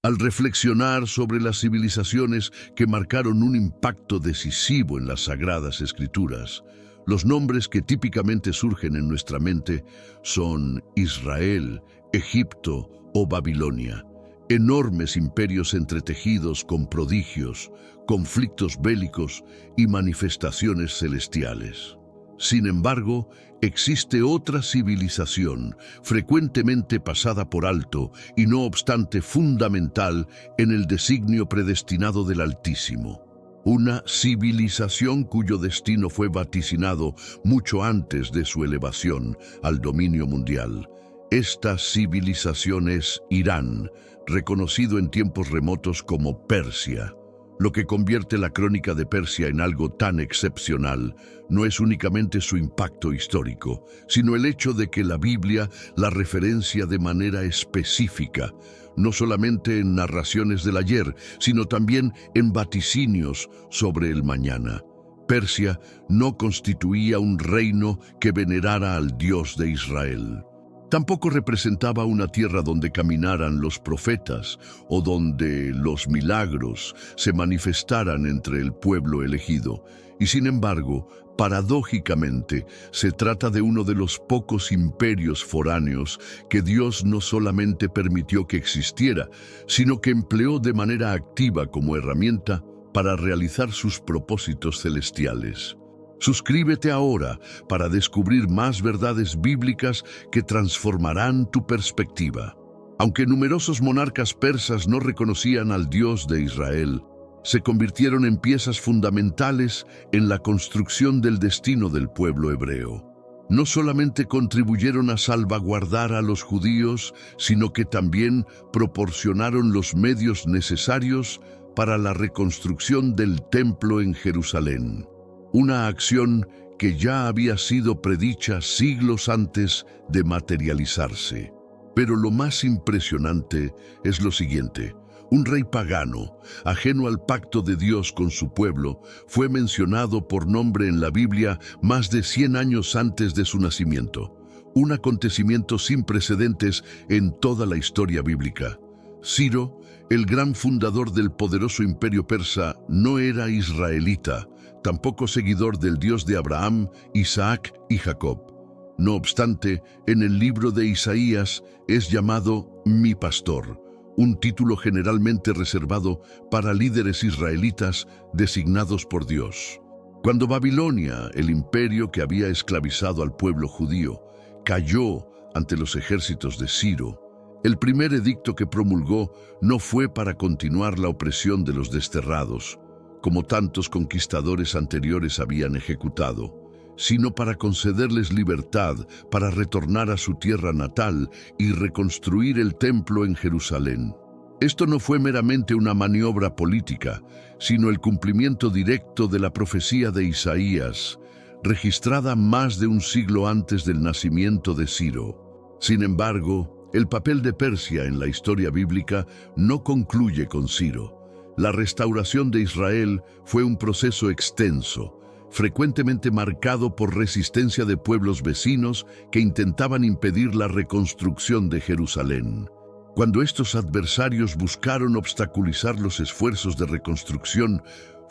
Al reflexionar sobre las civilizaciones que marcaron un impacto decisivo en las Sagradas Escrituras, los nombres que típicamente surgen en nuestra mente son Israel, Egipto o Babilonia. Enormes imperios entretejidos con prodigios, conflictos bélicos y manifestaciones celestiales. Sin embargo, existe otra civilización, frecuentemente pasada por alto y no obstante fundamental en el designio predestinado del Altísimo. Una civilización cuyo destino fue vaticinado mucho antes de su elevación al dominio mundial. Esta civilización es Irán, reconocido en tiempos remotos como Persia. Lo que convierte la crónica de Persia en algo tan excepcional no es únicamente su impacto histórico, sino el hecho de que la Biblia la referencia de manera específica, no solamente en narraciones del ayer, sino también en vaticinios sobre el mañana. Persia no constituía un reino que venerara al Dios de Israel. Tampoco representaba una tierra donde caminaran los profetas o donde los milagros se manifestaran entre el pueblo elegido. Y sin embargo, paradójicamente, se trata de uno de los pocos imperios foráneos que Dios no solamente permitió que existiera, sino que empleó de manera activa como herramienta para realizar sus propósitos celestiales. Suscríbete ahora para descubrir más verdades bíblicas que transformarán tu perspectiva. Aunque numerosos monarcas persas no reconocían al Dios de Israel, se convirtieron en piezas fundamentales en la construcción del destino del pueblo hebreo. No solamente contribuyeron a salvaguardar a los judíos, sino que también proporcionaron los medios necesarios para la reconstrucción del templo en Jerusalén. Una acción que ya había sido predicha siglos antes de materializarse. Pero lo más impresionante es lo siguiente. Un rey pagano, ajeno al pacto de Dios con su pueblo, fue mencionado por nombre en la Biblia más de 100 años antes de su nacimiento. Un acontecimiento sin precedentes en toda la historia bíblica. Ciro, el gran fundador del poderoso imperio persa, no era israelita, tampoco seguidor del Dios de Abraham, Isaac y Jacob. No obstante, en el libro de Isaías es llamado Mi Pastor, un título generalmente reservado para líderes israelitas designados por Dios. Cuando Babilonia, el imperio que había esclavizado al pueblo judío, cayó ante los ejércitos de Ciro, el primer edicto que promulgó no fue para continuar la opresión de los desterrados, como tantos conquistadores anteriores habían ejecutado, sino para concederles libertad para retornar a su tierra natal y reconstruir el templo en Jerusalén. Esto no fue meramente una maniobra política, sino el cumplimiento directo de la profecía de Isaías, registrada más de un siglo antes del nacimiento de Ciro. Sin embargo, el papel de Persia en la historia bíblica no concluye con Ciro. La restauración de Israel fue un proceso extenso, frecuentemente marcado por resistencia de pueblos vecinos que intentaban impedir la reconstrucción de Jerusalén. Cuando estos adversarios buscaron obstaculizar los esfuerzos de reconstrucción,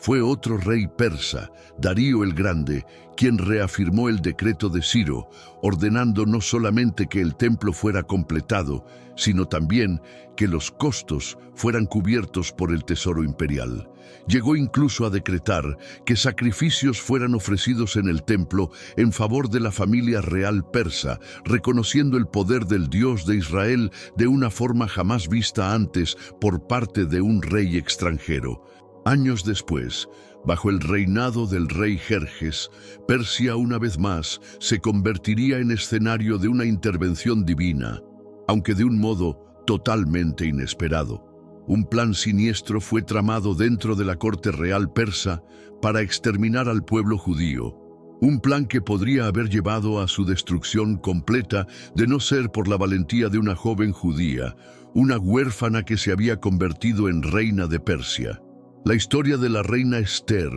fue otro rey persa, Darío el Grande, quien reafirmó el decreto de Ciro, ordenando no solamente que el templo fuera completado, sino también que los costos fueran cubiertos por el tesoro imperial. Llegó incluso a decretar que sacrificios fueran ofrecidos en el templo en favor de la familia real persa, reconociendo el poder del Dios de Israel de una forma jamás vista antes por parte de un rey extranjero. Años después, bajo el reinado del rey Jerjes, Persia una vez más se convertiría en escenario de una intervención divina, aunque de un modo totalmente inesperado. Un plan siniestro fue tramado dentro de la corte real persa para exterminar al pueblo judío. Un plan que podría haber llevado a su destrucción completa de no ser por la valentía de una joven judía, una huérfana que se había convertido en reina de Persia. La historia de la reina Esther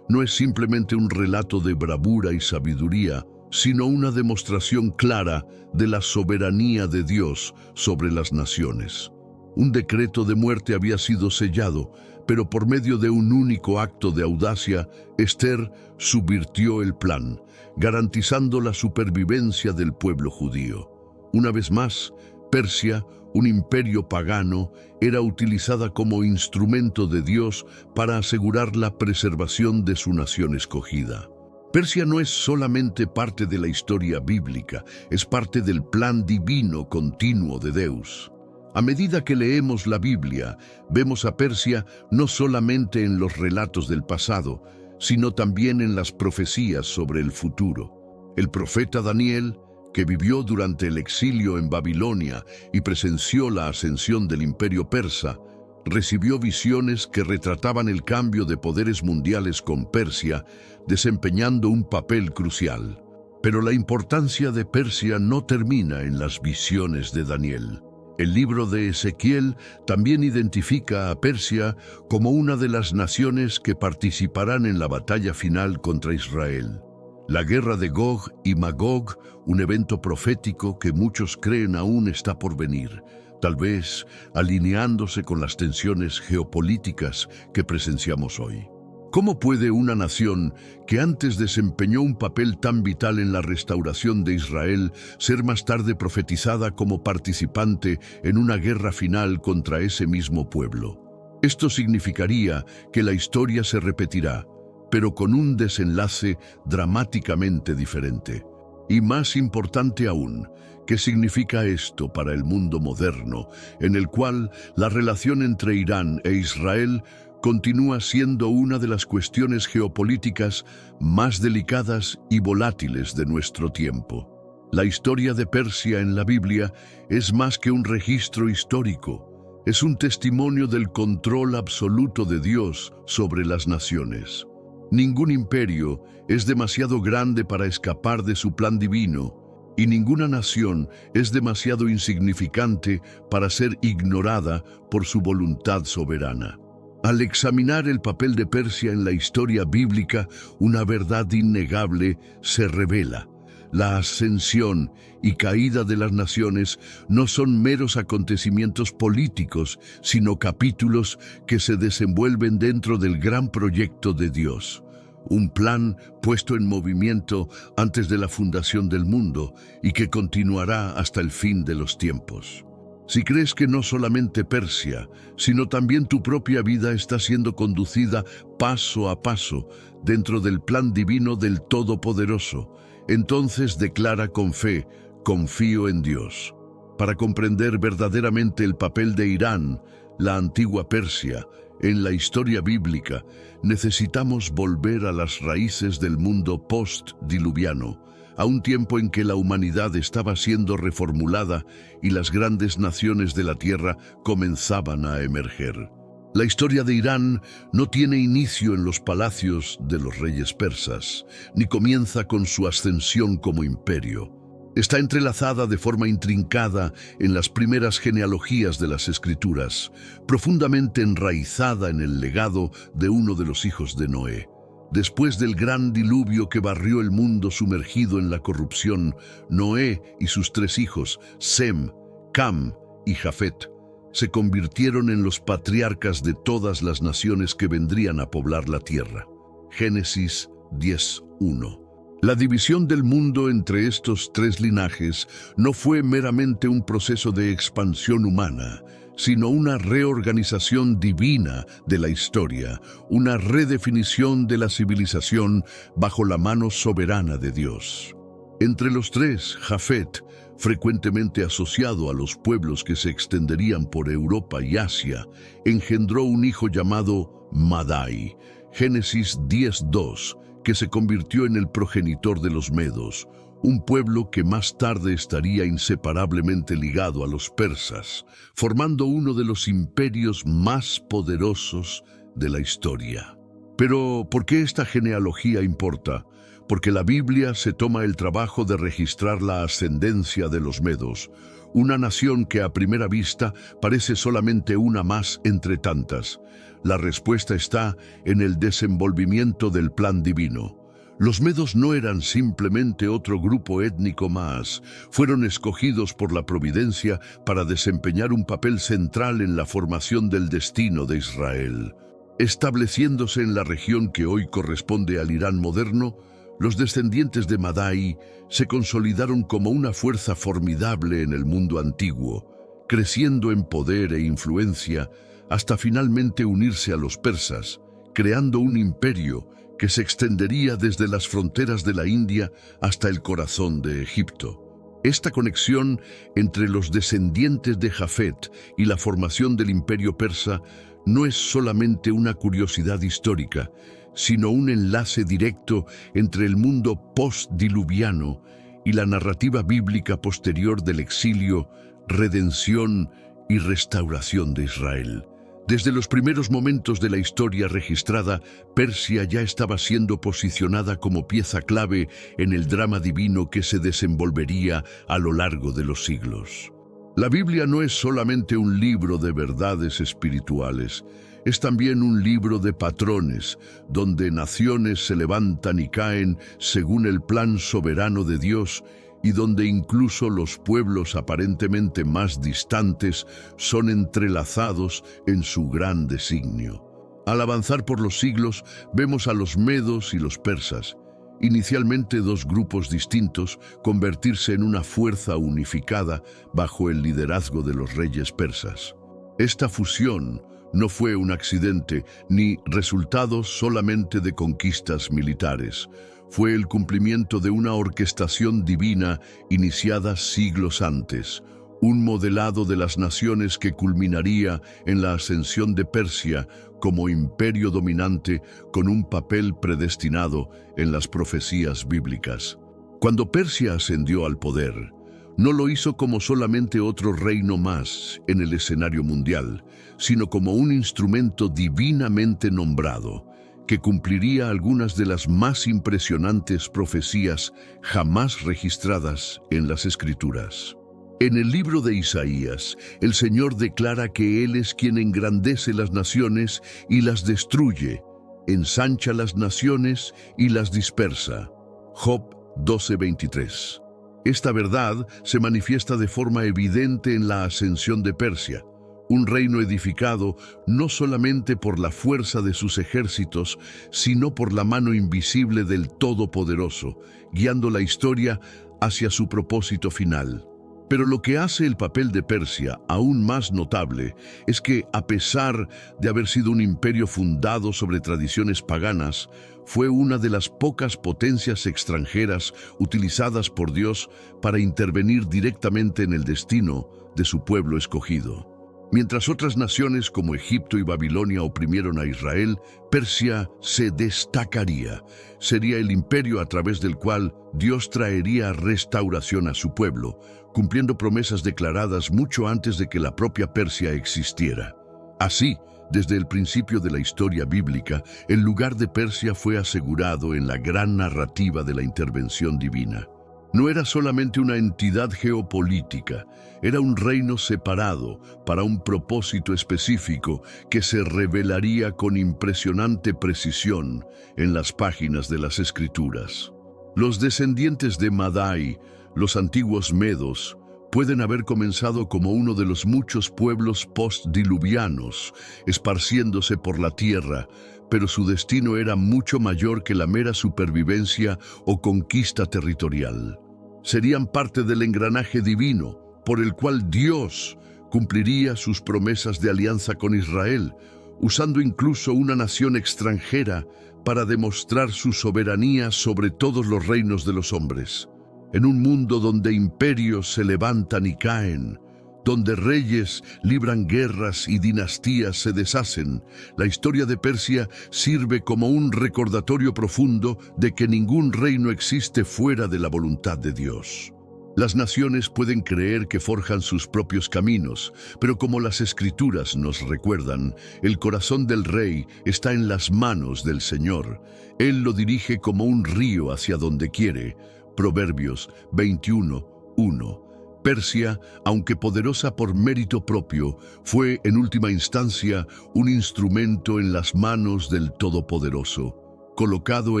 no es simplemente un relato de bravura y sabiduría, sino una demostración clara de la soberanía de Dios sobre las naciones. Un decreto de muerte había sido sellado, pero por medio de un único acto de audacia, Ester subvirtió el plan, garantizando la supervivencia del pueblo judío. Una vez más, Persia, un imperio pagano, era utilizada como instrumento de Dios para asegurar la preservación de su nación escogida. Persia no es solamente parte de la historia bíblica, es parte del plan divino continuo de Dios. A medida que leemos la Biblia, vemos a Persia no solamente en los relatos del pasado, sino también en las profecías sobre el futuro. El profeta Daniel, que vivió durante el exilio en Babilonia y presenció la ascensión del imperio persa, recibió visiones que retrataban el cambio de poderes mundiales con Persia, desempeñando un papel crucial. Pero la importancia de Persia no termina en las visiones de Daniel. El libro de Ezequiel también identifica a Persia como una de las naciones que participarán en la batalla final contra Israel. La guerra de Gog y Magog, un evento profético que muchos creen aún está por venir, tal vez alineándose con las tensiones geopolíticas que presenciamos hoy. ¿Cómo puede una nación que antes desempeñó un papel tan vital en la restauración de Israel ser más tarde profetizada como participante en una guerra final contra ese mismo pueblo? Esto significaría que la historia se repetirá, pero con un desenlace dramáticamente diferente. Y más importante aún, ¿qué significa esto para el mundo moderno, en el cual la relación entre Irán e Israel continúa siendo una de las cuestiones geopolíticas más delicadas y volátiles de nuestro tiempo? La historia de Persia en la Biblia es más que un registro histórico, es un testimonio del control absoluto de Dios sobre las naciones. Ningún imperio es demasiado grande para escapar de su plan divino, y ninguna nación es demasiado insignificante para ser ignorada por su voluntad soberana. Al examinar el papel de Persia en la historia bíblica, una verdad innegable se revela. La ascensión y caída de las naciones no son meros acontecimientos políticos, sino capítulos que se desenvuelven dentro del gran proyecto de Dios. Un plan puesto en movimiento antes de la fundación del mundo y que continuará hasta el fin de los tiempos. Si crees que no solamente Persia, sino también tu propia vida está siendo conducida paso a paso dentro del plan divino del Todopoderoso, entonces declara con fe: confío en Dios. Para comprender verdaderamente el papel de Irán, la antigua Persia, en la historia bíblica, necesitamos volver a las raíces del mundo post-diluviano, a un tiempo en que la humanidad estaba siendo reformulada y las grandes naciones de la tierra comenzaban a emerger. La historia de Irán no tiene inicio en los palacios de los reyes persas, ni comienza con su ascensión como imperio. Está entrelazada de forma intrincada en las primeras genealogías de las Escrituras, profundamente enraizada en el legado de uno de los hijos de Noé. Después del gran diluvio que barrió el mundo sumergido en la corrupción, Noé y sus 3 hijos, Sem, Cam y Jafet, se convirtieron en los patriarcas de todas las naciones que vendrían a poblar la tierra. Génesis 10:1. La división del mundo entre estos 3 linajes no fue meramente un proceso de expansión humana, sino una reorganización divina de la historia, una redefinición de la civilización bajo la mano soberana de Dios. Entre los 3, Jafet, frecuentemente asociado a los pueblos que se extenderían por Europa y Asia, engendró un hijo llamado Madai, Génesis 10:2, que se convirtió en el progenitor de los medos, un pueblo que más tarde estaría inseparablemente ligado a los persas, formando uno de los imperios más poderosos de la historia. Pero, ¿por qué esta genealogía importa? Porque la Biblia se toma el trabajo de registrar la ascendencia de los medos, una nación que a primera vista parece solamente una más entre tantas. La respuesta está en el desenvolvimiento del plan divino. Los medos no eran simplemente otro grupo étnico más, fueron escogidos por la providencia para desempeñar un papel central en la formación del destino de Israel. Estableciéndose en la región que hoy corresponde al Irán moderno, los descendientes de Madai se consolidaron como una fuerza formidable en el mundo antiguo, creciendo en poder e influencia hasta finalmente unirse a los persas, creando un imperio que se extendería desde las fronteras de la India hasta el corazón de Egipto. Esta conexión entre los descendientes de Jafet y la formación del imperio persa no es solamente una curiosidad histórica, sino un enlace directo entre el mundo postdiluviano y la narrativa bíblica posterior del exilio, redención y restauración de Israel. Desde los primeros momentos de la historia registrada, Persia ya estaba siendo posicionada como pieza clave en el drama divino que se desenvolvería a lo largo de los siglos. La Biblia no es solamente un libro de verdades espirituales, es también un libro de patrones, donde naciones se levantan y caen según el plan soberano de Dios y donde incluso los pueblos aparentemente más distantes son entrelazados en su gran designio. Al avanzar por los siglos, vemos a los medos y los persas, inicialmente dos grupos distintos, convertirse en una fuerza unificada bajo el liderazgo de los reyes persas. Esta fusión no fue un accidente ni resultado solamente de conquistas militares. Fue el cumplimiento de una orquestación divina iniciada siglos antes, un modelado de las naciones que culminaría en la ascensión de Persia como imperio dominante con un papel predestinado en las profecías bíblicas. Cuando Persia ascendió al poder, no lo hizo como solamente otro reino más en el escenario mundial, sino como un instrumento divinamente nombrado, que cumpliría algunas de las más impresionantes profecías jamás registradas en las Escrituras. En el libro de Isaías, el Señor declara que Él es quien engrandece las naciones y las destruye, ensancha las naciones y las dispersa. Job 12:23. Esta verdad se manifiesta de forma evidente en la ascensión de Persia, un reino edificado no solamente por la fuerza de sus ejércitos, sino por la mano invisible del Todopoderoso, guiando la historia hacia su propósito final. Pero lo que hace el papel de Persia aún más notable es que, a pesar de haber sido un imperio fundado sobre tradiciones paganas, fue una de las pocas potencias extranjeras utilizadas por Dios para intervenir directamente en el destino de su pueblo escogido. Mientras otras naciones como Egipto y Babilonia oprimieron a Israel, Persia se destacaría. Sería el imperio a través del cual Dios traería restauración a su pueblo, cumpliendo promesas declaradas mucho antes de que la propia Persia existiera. Así, desde el principio de la historia bíblica, el lugar de Persia fue asegurado en la gran narrativa de la intervención divina. No era solamente una entidad geopolítica, era un reino separado para un propósito específico que se revelaría con impresionante precisión en las páginas de las Escrituras. Los descendientes de Madai, los antiguos medos, pueden haber comenzado como uno de los muchos pueblos postdiluvianos, esparciéndose por la tierra, pero su destino era mucho mayor que la mera supervivencia o conquista territorial. Serían parte del engranaje divino, por el cual Dios cumpliría sus promesas de alianza con Israel, usando incluso una nación extranjera para demostrar su soberanía sobre todos los reinos de los hombres. En un mundo donde imperios se levantan y caen, donde reyes libran guerras y dinastías se deshacen, la historia de Persia sirve como un recordatorio profundo de que ningún reino existe fuera de la voluntad de Dios. Las naciones pueden creer que forjan sus propios caminos, pero como las Escrituras nos recuerdan, el corazón del rey está en las manos del Señor. Él lo dirige como un río hacia donde quiere. Proverbios 21:1. Persia, aunque poderosa por mérito propio, fue en última instancia un instrumento en las manos del Todopoderoso. colocado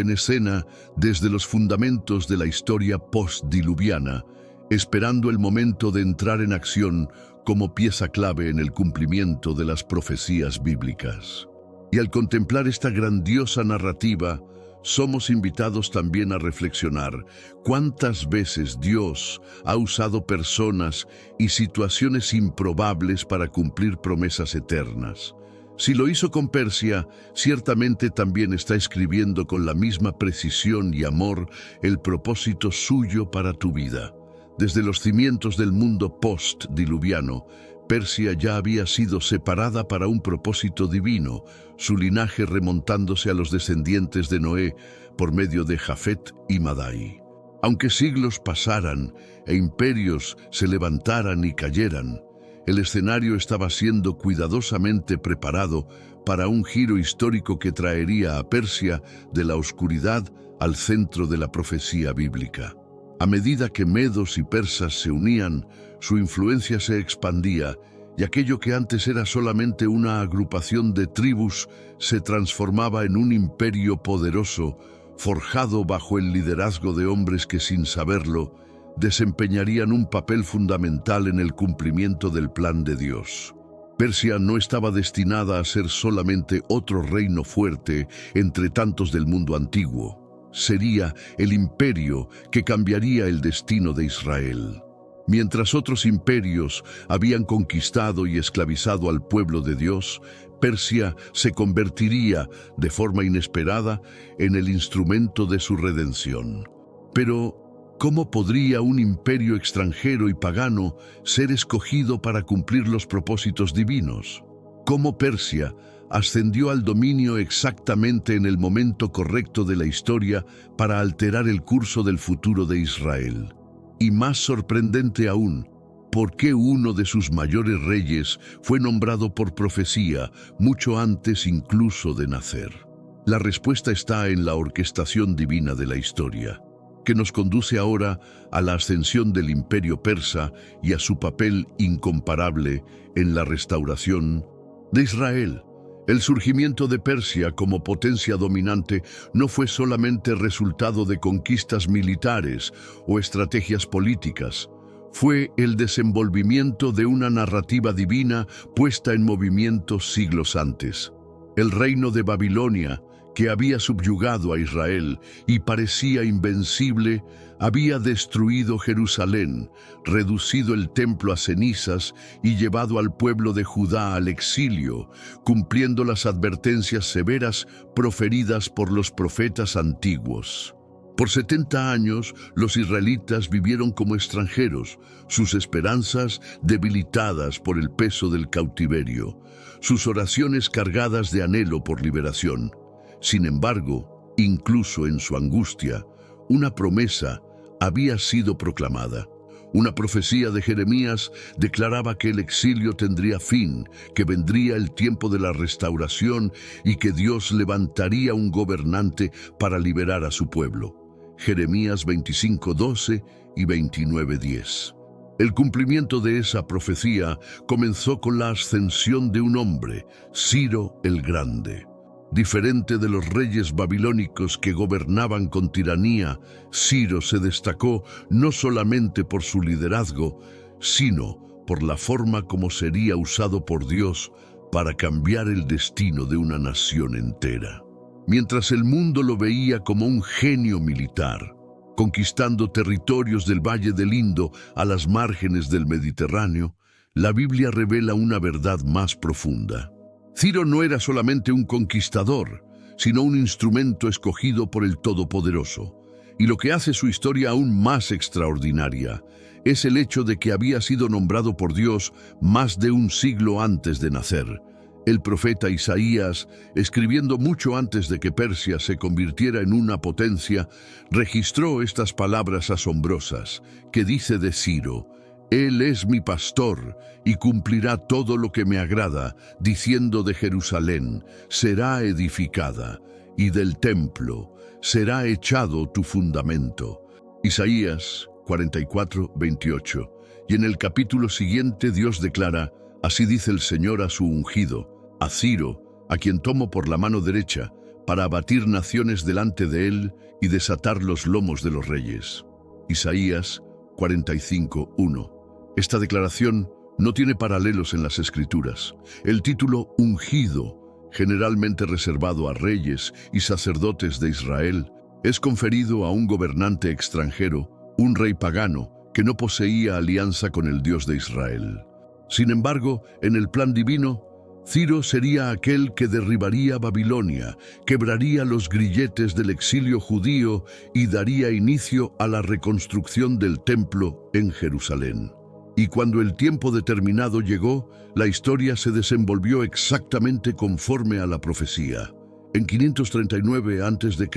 en escena desde los fundamentos de la historia postdiluviana, esperando el momento de entrar en acción como pieza clave en el cumplimiento de las profecías bíblicas. Y al contemplar esta grandiosa narrativa, somos invitados también a reflexionar cuántas veces Dios ha usado personas y situaciones improbables para cumplir promesas eternas. Si lo hizo con Persia, ciertamente también está escribiendo con la misma precisión y amor el propósito suyo para tu vida. Desde los cimientos del mundo post-diluviano, Persia ya había sido separada para un propósito divino, su linaje remontándose a los descendientes de Noé por medio de Jafet y Madai. Aunque siglos pasaran e imperios se levantaran y cayeran, el escenario estaba siendo cuidadosamente preparado para un giro histórico que traería a Persia de la oscuridad al centro de la profecía bíblica. A medida que medos y persas se unían, su influencia se expandía y aquello que antes era solamente una agrupación de tribus se transformaba en un imperio poderoso, forjado bajo el liderazgo de hombres que, sin saberlo, desempeñarían un papel fundamental en el cumplimiento del plan de Dios. Persia no estaba destinada a ser solamente otro reino fuerte entre tantos del mundo antiguo. Sería el imperio que cambiaría el destino de Israel. Mientras otros imperios habían conquistado y esclavizado al pueblo de Dios, Persia se convertiría, de forma inesperada, en el instrumento de su redención. Pero, ¿cómo podría un imperio extranjero y pagano ser escogido para cumplir los propósitos divinos? ¿Cómo Persia ascendió al dominio exactamente en el momento correcto de la historia para alterar el curso del futuro de Israel? Y más sorprendente aún, ¿por qué uno de sus mayores reyes fue nombrado por profecía mucho antes incluso de nacer? La respuesta está en la orquestación divina de la historia, que nos conduce ahora a la ascensión del imperio persa y a su papel incomparable en la restauración de Israel. El surgimiento de Persia como potencia dominante no fue solamente resultado de conquistas militares o estrategias políticas. Fue el desenvolvimiento de una narrativa divina puesta en movimiento siglos antes. El reino de Babilonia, que había subyugado a Israel y parecía invencible, había destruido Jerusalén, reducido el templo a cenizas y llevado al pueblo de Judá al exilio, cumpliendo las advertencias severas proferidas por los profetas antiguos. Por 70 años, los israelitas vivieron como extranjeros, sus esperanzas debilitadas por el peso del cautiverio, sus oraciones cargadas de anhelo por liberación. Sin embargo, incluso en su angustia, una promesa había sido proclamada. Una profecía de Jeremías declaraba que el exilio tendría fin, que vendría el tiempo de la restauración y que Dios levantaría un gobernante para liberar a su pueblo. Jeremías 25:12 y 29:10. El cumplimiento de esa profecía comenzó con la ascensión de un hombre, Ciro el Grande. Diferente de los reyes babilónicos que gobernaban con tiranía, Ciro se destacó no solamente por su liderazgo, sino por la forma como sería usado por Dios para cambiar el destino de una nación entera. Mientras el mundo lo veía como un genio militar, conquistando territorios del Valle del Indo a las márgenes del Mediterráneo, la Biblia revela una verdad más profunda. Ciro no era solamente un conquistador, sino un instrumento escogido por el Todopoderoso. Y lo que hace su historia aún más extraordinaria es el hecho de que había sido nombrado por Dios más de un siglo antes de nacer. El profeta Isaías, escribiendo mucho antes de que Persia se convirtiera en una potencia, registró estas palabras asombrosas que dice de Ciro: Él es mi pastor y cumplirá todo lo que me agrada, diciendo de Jerusalén, será edificada, y del templo, será echado tu fundamento. Isaías 44:28. Y en el capítulo siguiente Dios declara: así dice el Señor a su ungido, a Ciro, a quien tomo por la mano derecha, para abatir naciones delante de él y desatar los lomos de los reyes. Isaías 45:1. Esta declaración no tiene paralelos en las Escrituras. El título ungido, generalmente reservado a reyes y sacerdotes de Israel, es conferido a un gobernante extranjero, un rey pagano, que no poseía alianza con el Dios de Israel. Sin embargo, en el plan divino, Ciro sería aquel que derribaría Babilonia, quebraría los grilletes del exilio judío y daría inicio a la reconstrucción del templo en Jerusalén. Y cuando el tiempo determinado llegó, la historia se desenvolvió exactamente conforme a la profecía. En 539 a.C.,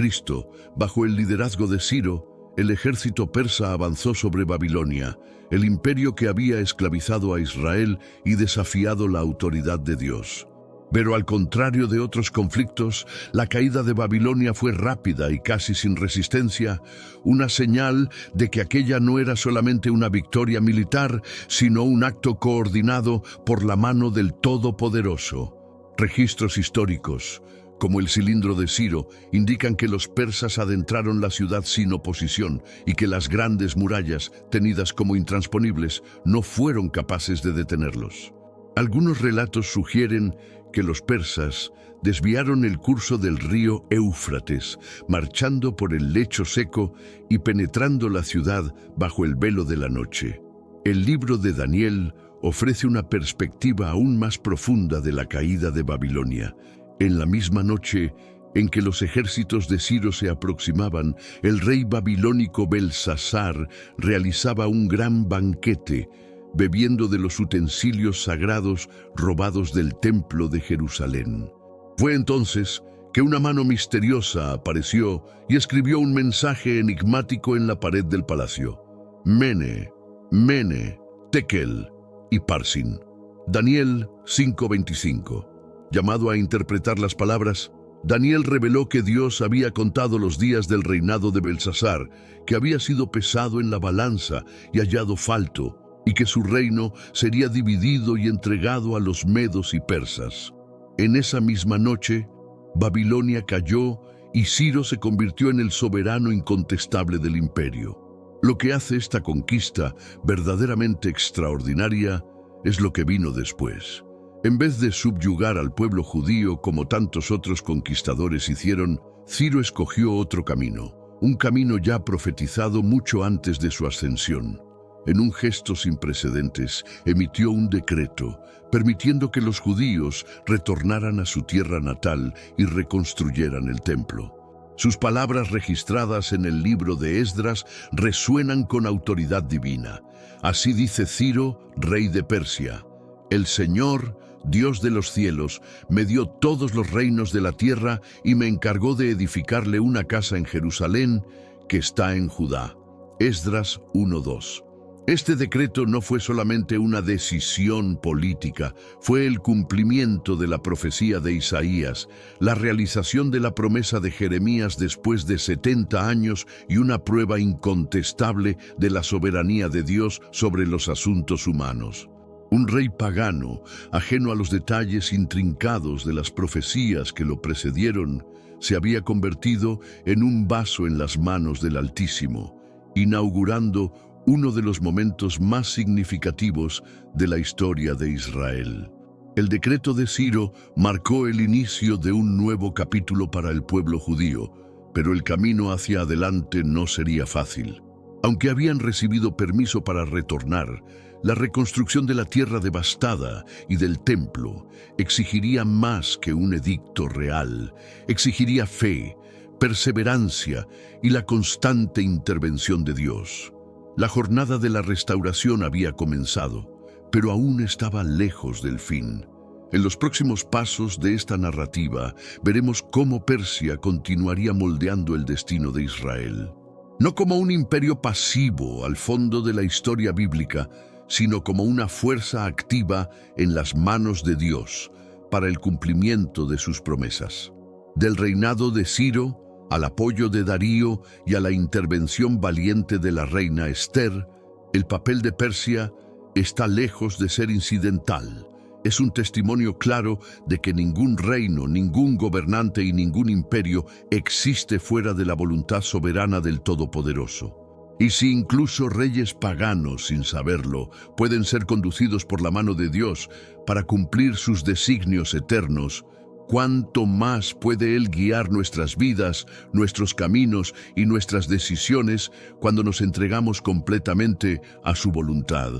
bajo el liderazgo de Ciro, el ejército persa avanzó sobre Babilonia, el imperio que había esclavizado a Israel y desafiado la autoridad de Dios. Pero al contrario de otros conflictos, la caída de Babilonia fue rápida y casi sin resistencia, una señal de que aquella no era solamente una victoria militar, sino un acto coordinado por la mano del Todopoderoso. Registros históricos, como el cilindro de Ciro, indican que los persas adentraron la ciudad sin oposición y que las grandes murallas, tenidas como intransponibles, no fueron capaces de detenerlos. Algunos relatos sugieren que los persas desviaron el curso del río Éufrates, marchando por el lecho seco y penetrando la ciudad bajo el velo de la noche. El libro de Daniel ofrece una perspectiva aún más profunda de la caída de Babilonia. En la misma noche en que los ejércitos de Ciro se aproximaban, el rey babilónico Belsasar realizaba un gran banquete, bebiendo de los utensilios sagrados robados del templo de Jerusalén. Fue entonces que una mano misteriosa apareció y escribió un mensaje enigmático en la pared del palacio. Mene, Mene, Tekel y Parsin. Daniel 5:25. Llamado a interpretar las palabras, Daniel reveló que Dios había contado los días del reinado de Belsasar, que había sido pesado en la balanza y hallado falto, y que su reino sería dividido y entregado a los medos y persas. En esa misma noche, Babilonia cayó y Ciro se convirtió en el soberano incontestable del imperio. Lo que hace esta conquista verdaderamente extraordinaria es lo que vino después. En vez de subyugar al pueblo judío como tantos otros conquistadores hicieron, Ciro escogió otro camino, un camino ya profetizado mucho antes de su ascensión. En un gesto sin precedentes, emitió un decreto, permitiendo que los judíos retornaran a su tierra natal y reconstruyeran el templo. Sus palabras registradas en el libro de Esdras resuenan con autoridad divina. Así dice Ciro, rey de Persia: el Señor, Dios de los cielos, me dio todos los reinos de la tierra y me encargó de edificarle una casa en Jerusalén, que está en Judá. Esdras 1:2. Este decreto no fue solamente una decisión política, fue el cumplimiento de la profecía de Isaías, la realización de la promesa de Jeremías después de 70 años y una prueba incontestable de la soberanía de Dios sobre los asuntos humanos. Un rey pagano, ajeno a los detalles intrincados de las profecías que lo precedieron, se había convertido en un vaso en las manos del Altísimo, inaugurando uno de los momentos más significativos de la historia de Israel. El decreto de Ciro marcó el inicio de un nuevo capítulo para el pueblo judío, pero el camino hacia adelante no sería fácil. Aunque habían recibido permiso para retornar, la reconstrucción de la tierra devastada y del templo exigiría más que un edicto real, exigiría fe, perseverancia y la constante intervención de Dios. La jornada de la restauración había comenzado, pero aún estaba lejos del fin. En los próximos pasos de esta narrativa veremos cómo Persia continuaría moldeando el destino de Israel. No como un imperio pasivo al fondo de la historia bíblica, sino como una fuerza activa en las manos de Dios para el cumplimiento de sus promesas. Del reinado de Ciro al apoyo de Darío y a la intervención valiente de la reina Esther, el papel de Persia está lejos de ser incidental. Es un testimonio claro de que ningún reino, ningún gobernante y ningún imperio existe fuera de la voluntad soberana del Todopoderoso. Y si incluso reyes paganos, sin saberlo, pueden ser conducidos por la mano de Dios para cumplir sus designios eternos, ¿cuánto más puede Él guiar nuestras vidas, nuestros caminos y nuestras decisiones cuando nos entregamos completamente a su voluntad?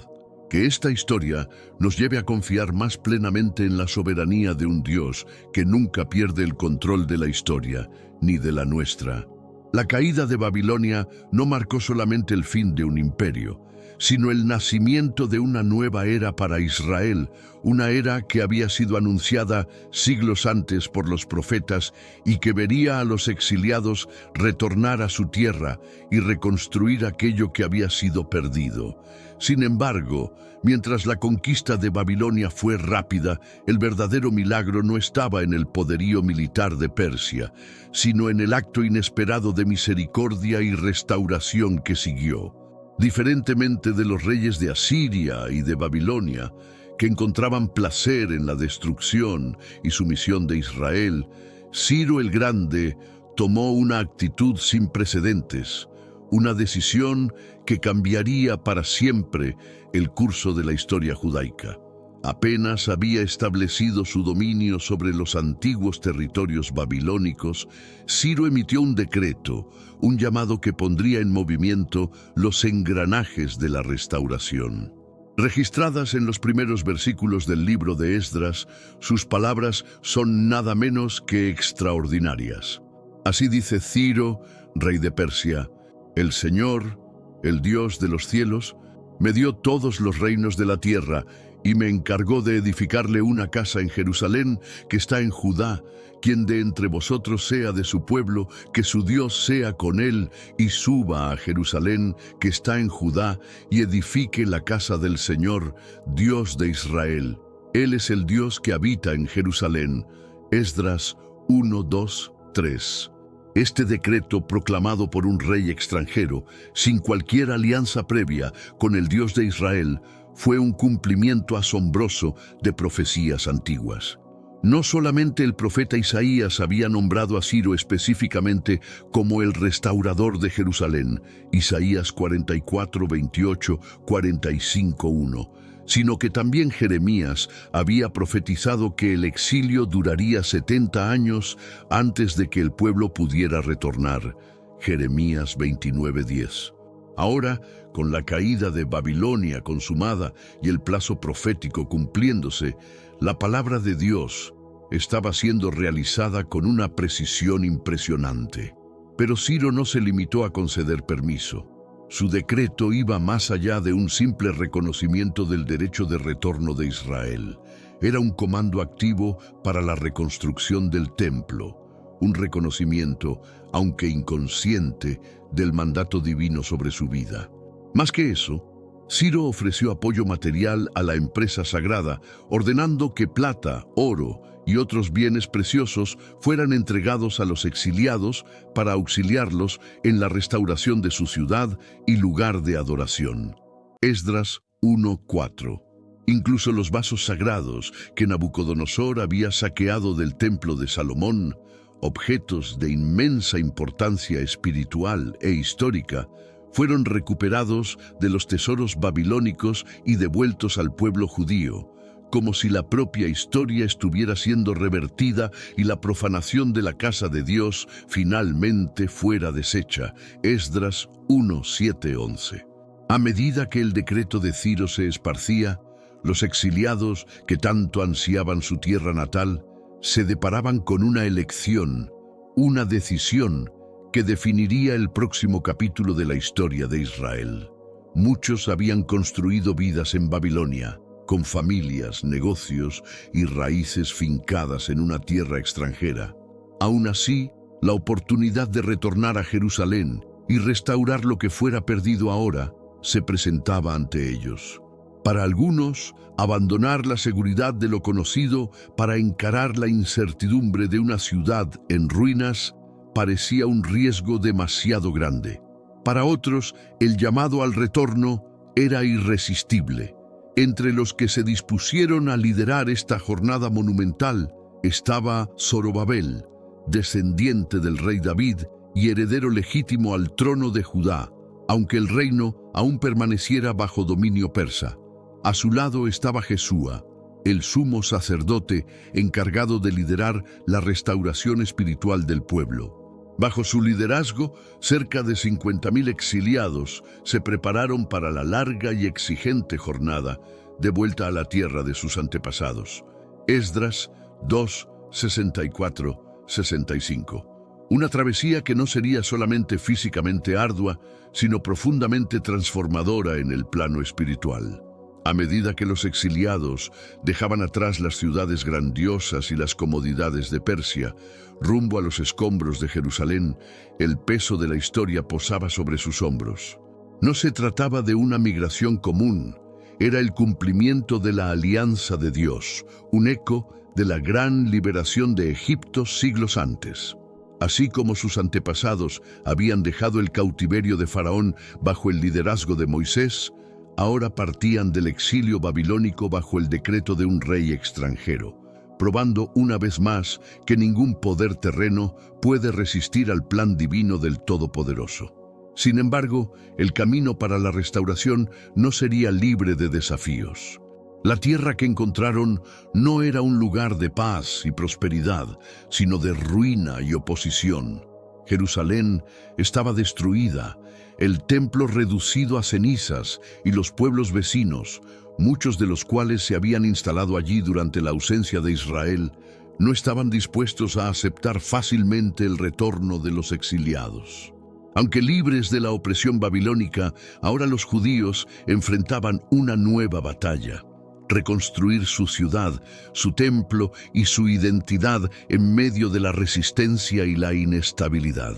Que esta historia nos lleve a confiar más plenamente en la soberanía de un Dios que nunca pierde el control de la historia, ni de la nuestra. La caída de Babilonia no marcó solamente el fin de un imperio, sino el nacimiento de una nueva era para Israel, una era que había sido anunciada siglos antes por los profetas y que vería a los exiliados retornar a su tierra y reconstruir aquello que había sido perdido. Sin embargo, mientras la conquista de Babilonia fue rápida, el verdadero milagro no estaba en el poderío militar de Persia, sino en el acto inesperado de misericordia y restauración que siguió. Diferentemente de los reyes de Asiria y de Babilonia, que encontraban placer en la destrucción y sumisión de Israel, Ciro el Grande tomó una actitud sin precedentes, una decisión que cambiaría para siempre el curso de la historia judaica. Apenas había establecido su dominio sobre los antiguos territorios babilónicos, Ciro emitió un decreto, un llamado que pondría en movimiento los engranajes de la restauración. Registradas en los primeros versículos del libro de Esdras, sus palabras son nada menos que extraordinarias. Así dice Ciro, rey de Persia: el Señor, el Dios de los cielos, me dio todos los reinos de la tierra y me encargó de edificarle una casa en Jerusalén que está en Judá. Quien de entre vosotros sea de su pueblo, que su Dios sea con él y suba a Jerusalén que está en Judá y edifique la casa del Señor, Dios de Israel. Él es el Dios que habita en Jerusalén. Esdras 1, 2, 3. Este decreto, proclamado por un rey extranjero, sin cualquier alianza previa con el Dios de Israel, fue un cumplimiento asombroso de profecías antiguas. No solamente el profeta Isaías había nombrado a Ciro específicamente como el restaurador de Jerusalén, Isaías 44, 28, 45, 1, sino que también Jeremías había profetizado que el exilio duraría 70 años antes de que el pueblo pudiera retornar. Jeremías 29:10. Ahora, con la caída de Babilonia consumada y el plazo profético cumpliéndose, la palabra de Dios estaba siendo realizada con una precisión impresionante. Pero Ciro no se limitó a conceder permiso. Su decreto iba más allá de un simple reconocimiento del derecho de retorno de Israel. Era un comando activo para la reconstrucción del templo, un reconocimiento, aunque inconsciente, del mandato divino sobre su vida. Más que eso, Ciro ofreció apoyo material a la empresa sagrada, ordenando que plata, oro y otros bienes preciosos fueran entregados a los exiliados para auxiliarlos en la restauración de su ciudad y lugar de adoración. Esdras 1:4. Incluso los vasos sagrados que Nabucodonosor había saqueado del templo de Salomón, objetos de inmensa importancia espiritual e histórica, fueron recuperados de los tesoros babilónicos y devueltos al pueblo judío, como si la propia historia estuviera siendo revertida y la profanación de la casa de Dios finalmente fuera deshecha. Esdras 1, 7, 11. A medida que el decreto de Ciro se esparcía, los exiliados que tanto ansiaban su tierra natal se deparaban con una elección, una decisión que definiría el próximo capítulo de la historia de Israel. Muchos habían construido vidas en Babilonia, con familias, negocios y raíces fincadas en una tierra extranjera. Aún así, la oportunidad de retornar a Jerusalén y restaurar lo que fuera perdido ahora se presentaba ante ellos. Para algunos, abandonar la seguridad de lo conocido para encarar la incertidumbre de una ciudad en ruinas parecía un riesgo demasiado grande. Para otros, el llamado al retorno era irresistible. Entre los que se dispusieron a liderar esta jornada monumental estaba Zorobabel, descendiente del rey David y heredero legítimo al trono de Judá, aunque el reino aún permaneciera bajo dominio persa. A su lado estaba Jesúa, el sumo sacerdote encargado de liderar la restauración espiritual del pueblo. Bajo su liderazgo, cerca de 50.000 exiliados se prepararon para la larga y exigente jornada de vuelta a la tierra de sus antepasados. Esdras 2, 64, 65. Una travesía que no sería solamente físicamente ardua, sino profundamente transformadora en el plano espiritual. A medida que los exiliados dejaban atrás las ciudades grandiosas y las comodidades de Persia, rumbo a los escombros de Jerusalén, el peso de la historia posaba sobre sus hombros. No se trataba de una migración común, era el cumplimiento de la alianza de Dios, un eco de la gran liberación de Egipto siglos antes. Así como sus antepasados habían dejado el cautiverio de Faraón bajo el liderazgo de Moisés, ahora partían del exilio babilónico bajo el decreto de un rey extranjero, probando una vez más que ningún poder terreno puede resistir al plan divino del Todopoderoso. Sin embargo, el camino para la restauración no sería libre de desafíos. La tierra que encontraron no era un lugar de paz y prosperidad, sino de ruina y oposición. Jerusalén estaba destruida, el templo reducido a cenizas y los pueblos vecinos, muchos de los cuales se habían instalado allí durante la ausencia de Israel, no estaban dispuestos a aceptar fácilmente el retorno de los exiliados. Aunque libres de la opresión babilónica, ahora los judíos enfrentaban una nueva batalla: reconstruir su ciudad, su templo y su identidad en medio de la resistencia y la inestabilidad.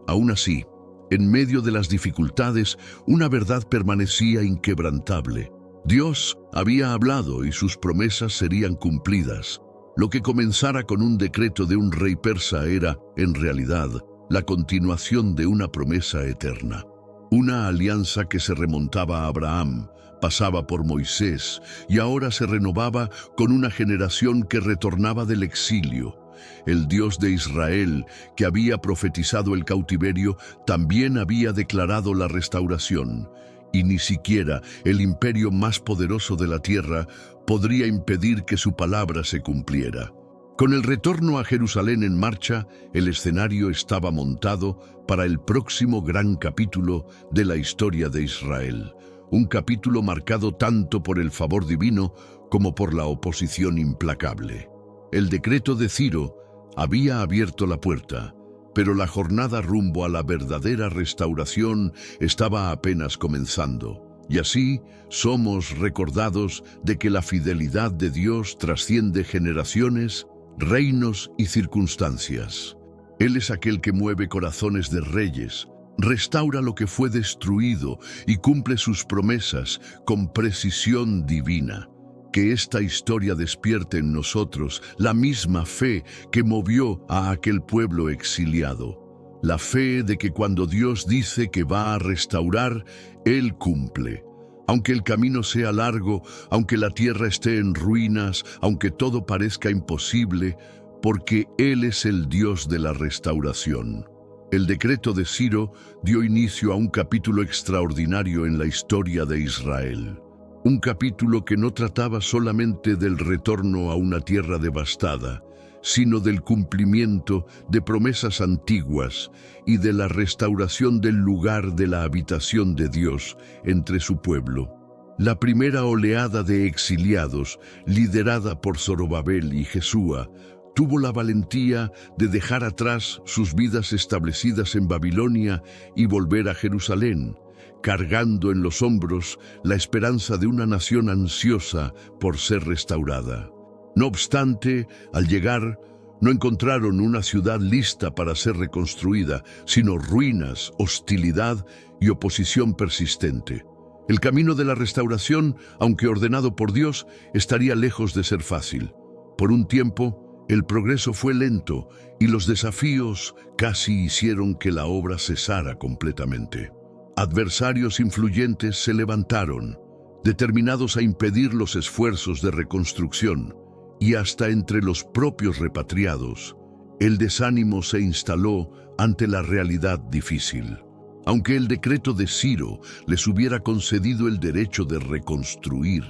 Aún así, en medio de las dificultades, una verdad permanecía inquebrantable. Dios había hablado y sus promesas serían cumplidas. Lo que comenzara con un decreto de un rey persa era, en realidad, la continuación de una promesa eterna. Una alianza que se remontaba a Abraham, pasaba por Moisés y ahora se renovaba con una generación que retornaba del exilio. El Dios de Israel, que había profetizado el cautiverio, también había declarado la restauración, y ni siquiera el imperio más poderoso de la tierra podría impedir que su palabra se cumpliera. Con el retorno a Jerusalén en marcha, el escenario estaba montado para el próximo gran capítulo de la historia de Israel. Un capítulo marcado tanto por el favor divino como por la oposición implacable. El decreto de Ciro había abierto la puerta, pero la jornada rumbo a la verdadera restauración estaba apenas comenzando. Y así somos recordados de que la fidelidad de Dios trasciende generaciones, reinos y circunstancias. Él es aquel que mueve corazones de reyes, restaura lo que fue destruido y cumple sus promesas con precisión divina. Que esta historia despierte en nosotros la misma fe que movió a aquel pueblo exiliado. La fe de que cuando Dios dice que va a restaurar, Él cumple. Aunque el camino sea largo, aunque la tierra esté en ruinas, aunque todo parezca imposible, porque Él es el Dios de la restauración. El decreto de Ciro dio inicio a un capítulo extraordinario en la historia de Israel. Un capítulo que no trataba solamente del retorno a una tierra devastada, sino del cumplimiento de promesas antiguas y de la restauración del lugar de la habitación de Dios entre su pueblo. La primera oleada de exiliados, liderada por Zorobabel y Jesúa, tuvo la valentía de dejar atrás sus vidas establecidas en Babilonia y volver a Jerusalén, cargando en los hombros la esperanza de una nación ansiosa por ser restaurada. No obstante, al llegar, no encontraron una ciudad lista para ser reconstruida, sino ruinas, hostilidad y oposición persistente. El camino de la restauración, aunque ordenado por Dios, estaría lejos de ser fácil. Por un tiempo, el progreso fue lento y los desafíos casi hicieron que la obra cesara completamente. Adversarios influyentes se levantaron, determinados a impedir los esfuerzos de reconstrucción, y hasta entre los propios repatriados, el desánimo se instaló ante la realidad difícil. Aunque el decreto de Ciro les hubiera concedido el derecho de reconstruir,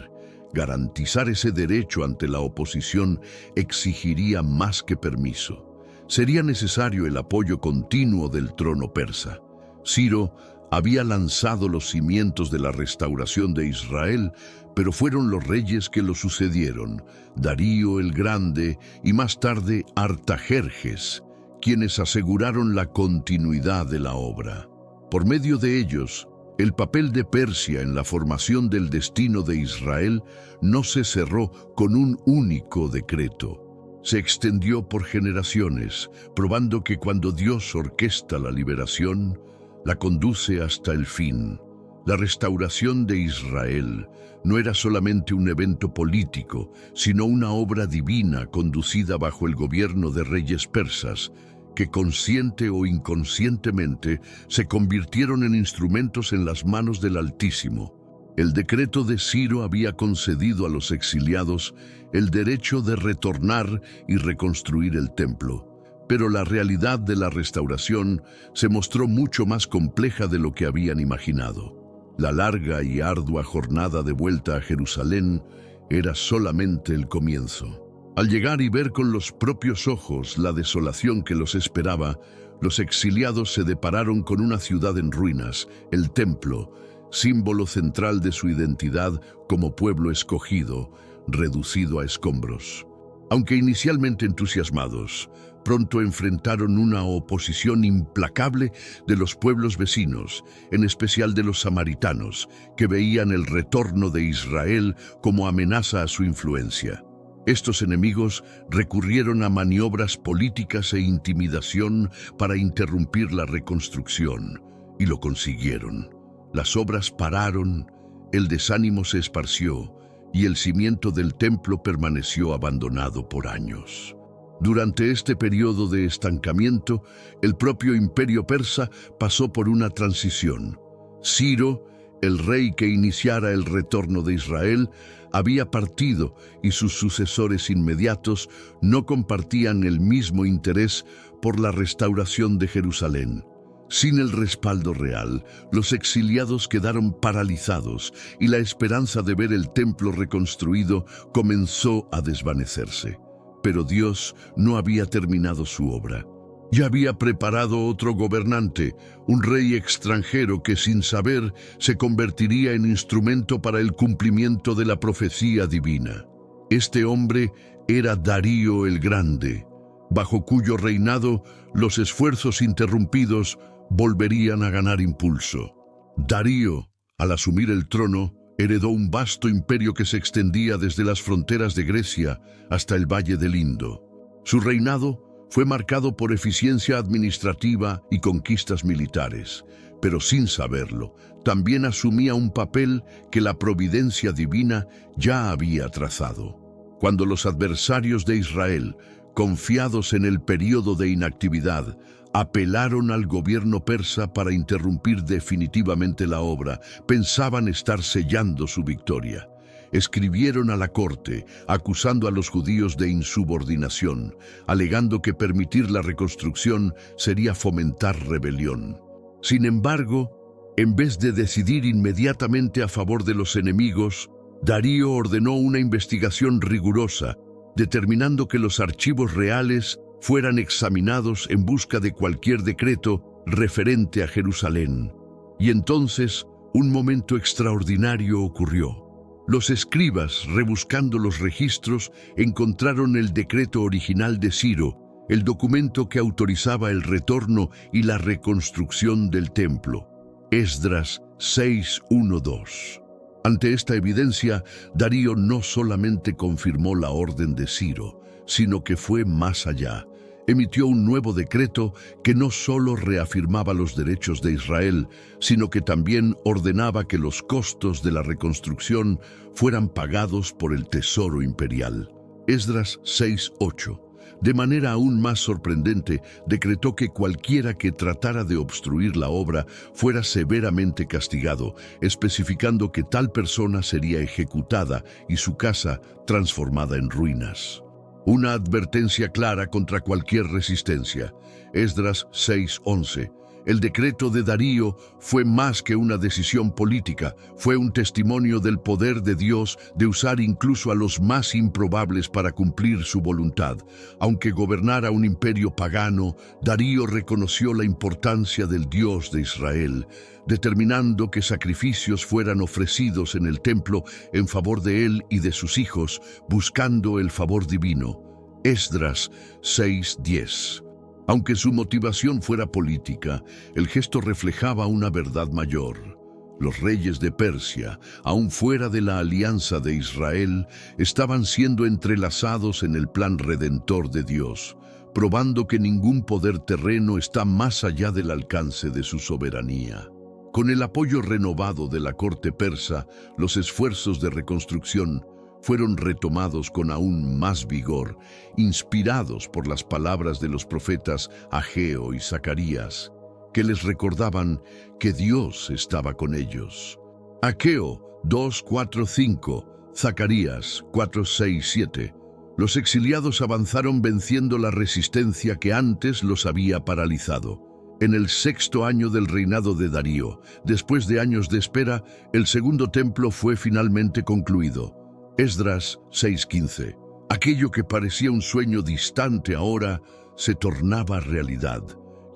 garantizar ese derecho ante la oposición exigiría más que permiso. Sería necesario el apoyo continuo del trono persa. Ciro había lanzado los cimientos de la restauración de Israel, pero fueron los reyes que lo sucedieron, Darío el Grande y más tarde Artajerjes, quienes aseguraron la continuidad de la obra. Por medio de ellos, el papel de Persia en la formación del destino de Israel no se cerró con un único decreto. Se extendió por generaciones, probando que cuando Dios orquesta la liberación, la conduce hasta el fin. La restauración de Israel no era solamente un evento político, sino una obra divina conducida bajo el gobierno de reyes persas, que consciente o inconscientemente se convirtieron en instrumentos en las manos del Altísimo. El decreto de Ciro había concedido a los exiliados el derecho de retornar y reconstruir el templo. Pero la realidad de la restauración se mostró mucho más compleja de lo que habían imaginado. La larga y ardua jornada de vuelta a Jerusalén era solamente el comienzo. Al llegar y ver con los propios ojos la desolación que los esperaba, los exiliados se depararon con una ciudad en ruinas, el templo, símbolo central de su identidad como pueblo escogido, reducido a escombros. Aunque inicialmente entusiasmados, pronto enfrentaron una oposición implacable de los pueblos vecinos, en especial de los samaritanos, que veían el retorno de Israel como amenaza a su influencia. Estos enemigos recurrieron a maniobras políticas e intimidación para interrumpir la reconstrucción, y lo consiguieron. Las obras pararon, el desánimo se esparció, y el cimiento del templo permaneció abandonado por años. Durante este periodo de estancamiento, el propio imperio persa pasó por una transición. Ciro, el rey que iniciara el retorno de Israel, había partido y sus sucesores inmediatos no compartían el mismo interés por la restauración de Jerusalén. Sin el respaldo real, los exiliados quedaron paralizados y la esperanza de ver el templo reconstruido comenzó a desvanecerse. Pero Dios no había terminado su obra. Ya había preparado otro gobernante, un rey extranjero que sin saber se convertiría en instrumento para el cumplimiento de la profecía divina. Este hombre era Darío el Grande, bajo cuyo reinado los esfuerzos interrumpidos volverían a ganar impulso. Darío, al asumir el trono, heredó un vasto imperio que se extendía desde las fronteras de Grecia hasta el Valle del Indo. Su reinado fue marcado por eficiencia administrativa y conquistas militares, pero sin saberlo, también asumía un papel que la providencia divina ya había trazado. Cuando los adversarios de Israel, confiados en el período de inactividad, apelaron al gobierno persa para interrumpir definitivamente la obra, pensaban estar sellando su victoria. Escribieron a la corte, acusando a los judíos de insubordinación, alegando que permitir la reconstrucción sería fomentar rebelión. Sin embargo, en vez de decidir inmediatamente a favor de los enemigos, Darío ordenó una investigación rigurosa, determinando que los archivos reales fueran examinados en busca de cualquier decreto referente a Jerusalén. Y entonces, un momento extraordinario ocurrió. Los escribas, rebuscando los registros, encontraron el decreto original de Ciro, el documento que autorizaba el retorno y la reconstrucción del templo. Esdras 6:1-2. Ante esta evidencia, Darío no solamente confirmó la orden de Ciro, sino que fue más allá. Emitió un nuevo decreto que no solo reafirmaba los derechos de Israel, sino que también ordenaba que los costos de la reconstrucción fueran pagados por el tesoro imperial. Esdras 6:8. de manera aún más sorprendente, decretó que cualquiera que tratara de obstruir la obra fuera severamente castigado, especificando que tal persona sería ejecutada y su casa transformada en ruinas. Una advertencia clara contra cualquier resistencia. Esdras 6:11. El decreto de Darío fue más que una decisión política, fue un testimonio del poder de Dios de usar incluso a los más improbables para cumplir su voluntad. Aunque gobernara un imperio pagano, Darío reconoció la importancia del Dios de Israel, determinando que sacrificios fueran ofrecidos en el templo en favor de él y de sus hijos, buscando el favor divino. Esdras 6:10. Aunque su motivación fuera política, el gesto reflejaba una verdad mayor. Los reyes de Persia, aún fuera de la alianza de Israel, estaban siendo entrelazados en el plan redentor de Dios, probando que ningún poder terreno está más allá del alcance de su soberanía. Con el apoyo renovado de la corte persa, los esfuerzos de reconstrucción fueron retomados con aún más vigor, inspirados por las palabras de los profetas Ageo y Zacarías, que les recordaban que Dios estaba con ellos. Ageo 2:4-5, Zacarías 4:6-7. Los exiliados avanzaron venciendo la resistencia que antes los había paralizado. En el 6º año del reinado de Darío, después de años de espera, el segundo templo fue finalmente concluido. Esdras 6:15. Aquello que parecía un sueño distante ahora se tornaba realidad,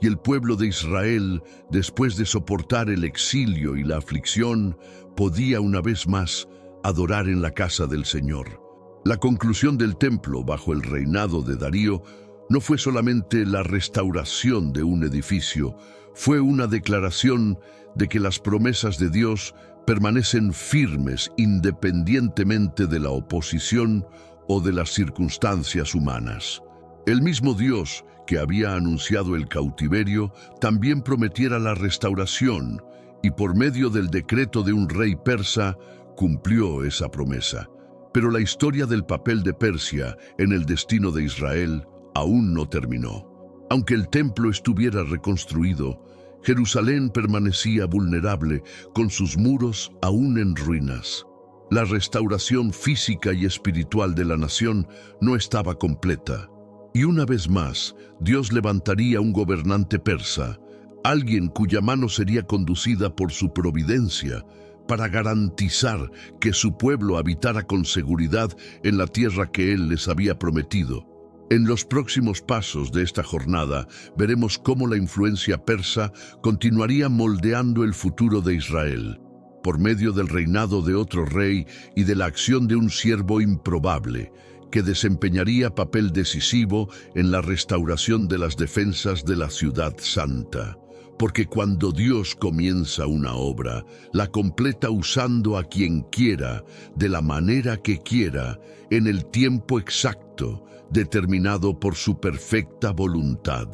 y el pueblo de Israel, después de soportar el exilio y la aflicción, podía una vez más adorar en la casa del Señor. La conclusión del templo bajo el reinado de Darío no fue solamente la restauración de un edificio, fue una declaración de que las promesas de Dios permanecen firmes independientemente de la oposición o de las circunstancias humanas. El mismo Dios que había anunciado el cautiverio también prometiera la restauración y por medio del decreto de un rey persa cumplió esa promesa. Pero la historia del papel de Persia en el destino de Israel aún no terminó. Aunque el templo estuviera reconstruido, Jerusalén permanecía vulnerable, con sus muros aún en ruinas. La restauración física y espiritual de la nación no estaba completa. Y una vez más, Dios levantaría un gobernante persa, alguien cuya mano sería conducida por su providencia, para garantizar que su pueblo habitara con seguridad en la tierra que Él les había prometido. En los próximos pasos de esta jornada veremos cómo la influencia persa continuaría moldeando el futuro de Israel, por medio del reinado de otro rey y de la acción de un siervo improbable, que desempeñaría papel decisivo en la restauración de las defensas de la ciudad santa. Porque cuando Dios comienza una obra, la completa usando a quien quiera, de la manera que quiera, en el tiempo exacto, determinado por su perfecta voluntad.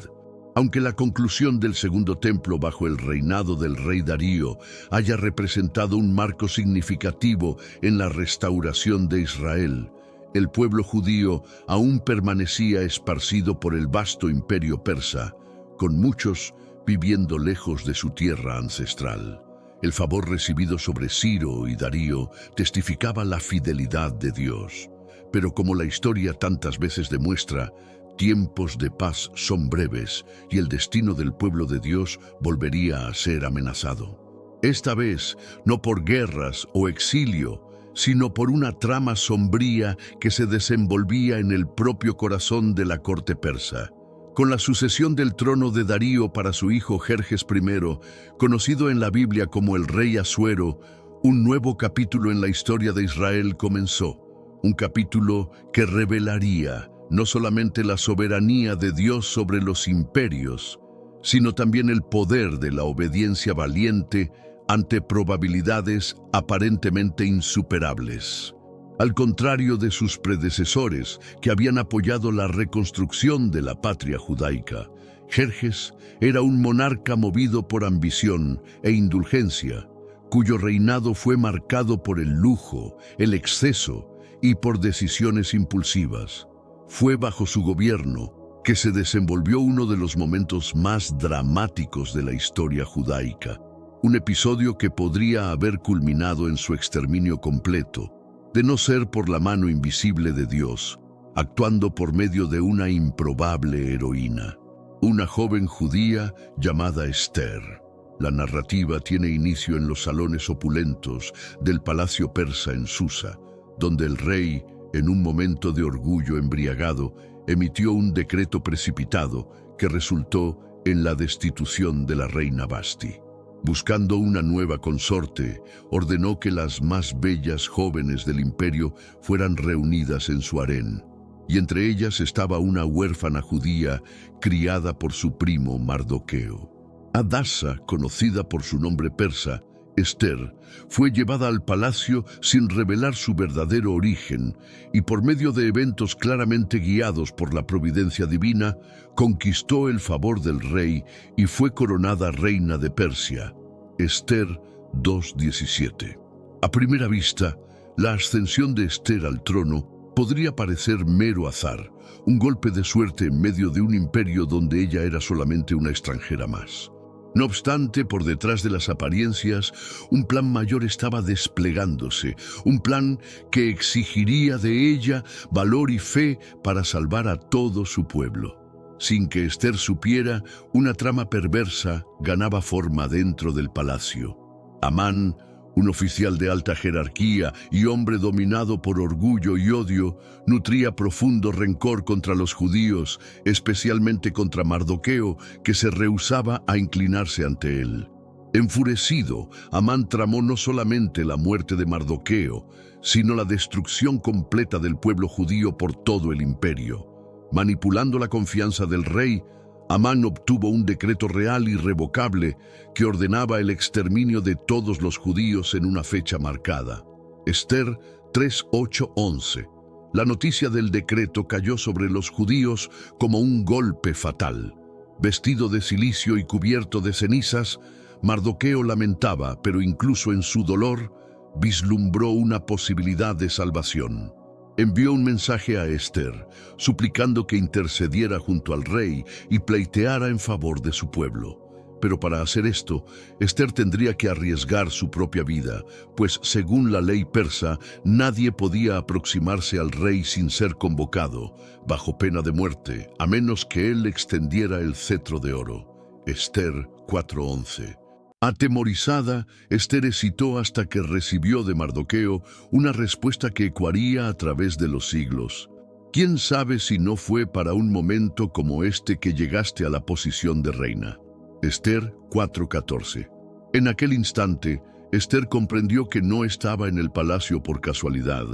Aunque la conclusión del segundo templo bajo el reinado del rey Darío haya representado un marco significativo en la restauración de Israel, el pueblo judío aún permanecía esparcido por el vasto imperio persa, con muchos viviendo lejos de su tierra ancestral. El favor recibido sobre Ciro y Darío testificaba la fidelidad de Dios. Pero como la historia tantas veces demuestra, tiempos de paz son breves y el destino del pueblo de Dios volvería a ser amenazado. Esta vez, no por guerras o exilio, sino por una trama sombría que se desenvolvía en el propio corazón de la corte persa. Con la sucesión del trono de Darío para su hijo Jerjes I, conocido en la Biblia como el rey Asuero, un nuevo capítulo en la historia de Israel comenzó. Un capítulo que revelaría no solamente la soberanía de Dios sobre los imperios, sino también el poder de la obediencia valiente ante probabilidades aparentemente insuperables. Al contrario de sus predecesores, que habían apoyado la reconstrucción de la patria judaica, Jerjes era un monarca movido por ambición e indulgencia, cuyo reinado fue marcado por el lujo, el exceso y por decisiones impulsivas. Fue bajo su gobierno que se desenvolvió uno de los momentos más dramáticos de la historia judaica, un episodio que podría haber culminado en su exterminio completo, de no ser por la mano invisible de Dios, actuando por medio de una improbable heroína, una joven judía llamada Esther. La narrativa tiene inicio en los salones opulentos del palacio persa en Susa, donde el rey, en un momento de orgullo embriagado, emitió un decreto precipitado que resultó en la destitución de la reina Vashti. Buscando una nueva consorte, ordenó que las más bellas jóvenes del imperio fueran reunidas en su harén, y entre ellas estaba una huérfana judía criada por su primo Mardoqueo. Hadasa, conocida por su nombre persa, Esther, fue llevada al palacio sin revelar su verdadero origen y por medio de eventos claramente guiados por la providencia divina, conquistó el favor del rey y fue coronada reina de Persia. Esther 2:17. A primera vista, la ascensión de Esther al trono podría parecer mero azar, un golpe de suerte en medio de un imperio donde ella era solamente una extranjera más. No obstante, por detrás de las apariencias, un plan mayor estaba desplegándose, un plan que exigiría de ella valor y fe para salvar a todo su pueblo. Sin que Esther supiera, una trama perversa ganaba forma dentro del palacio. Amán, un oficial de alta jerarquía y hombre dominado por orgullo y odio, nutría profundo rencor contra los judíos, especialmente contra Mardoqueo, que se rehusaba a inclinarse ante él. Enfurecido, Amán tramó no solamente la muerte de Mardoqueo, sino la destrucción completa del pueblo judío por todo el imperio. Manipulando la confianza del rey, Amán obtuvo un decreto real y irrevocable que ordenaba el exterminio de todos los judíos en una fecha marcada. Esther 3:8-11. La noticia del decreto cayó sobre los judíos como un golpe fatal. Vestido de cilicio y cubierto de cenizas, Mardoqueo lamentaba, pero incluso en su dolor, vislumbró una posibilidad de salvación. Envió un mensaje a Esther, suplicando que intercediera junto al rey y pleiteara en favor de su pueblo. Pero para hacer esto, Esther tendría que arriesgar su propia vida, pues según la ley persa, nadie podía aproximarse al rey sin ser convocado, bajo pena de muerte, a menos que él extendiera el cetro de oro. Esther 4:11. Atemorizada, Esther hesitó hasta que recibió de Mardoqueo una respuesta que ecoaría a través de los siglos. ¿Quién sabe si no fue para un momento como este que llegaste a la posición de reina? Esther 4:14. En aquel instante, Esther comprendió que no estaba en el palacio por casualidad,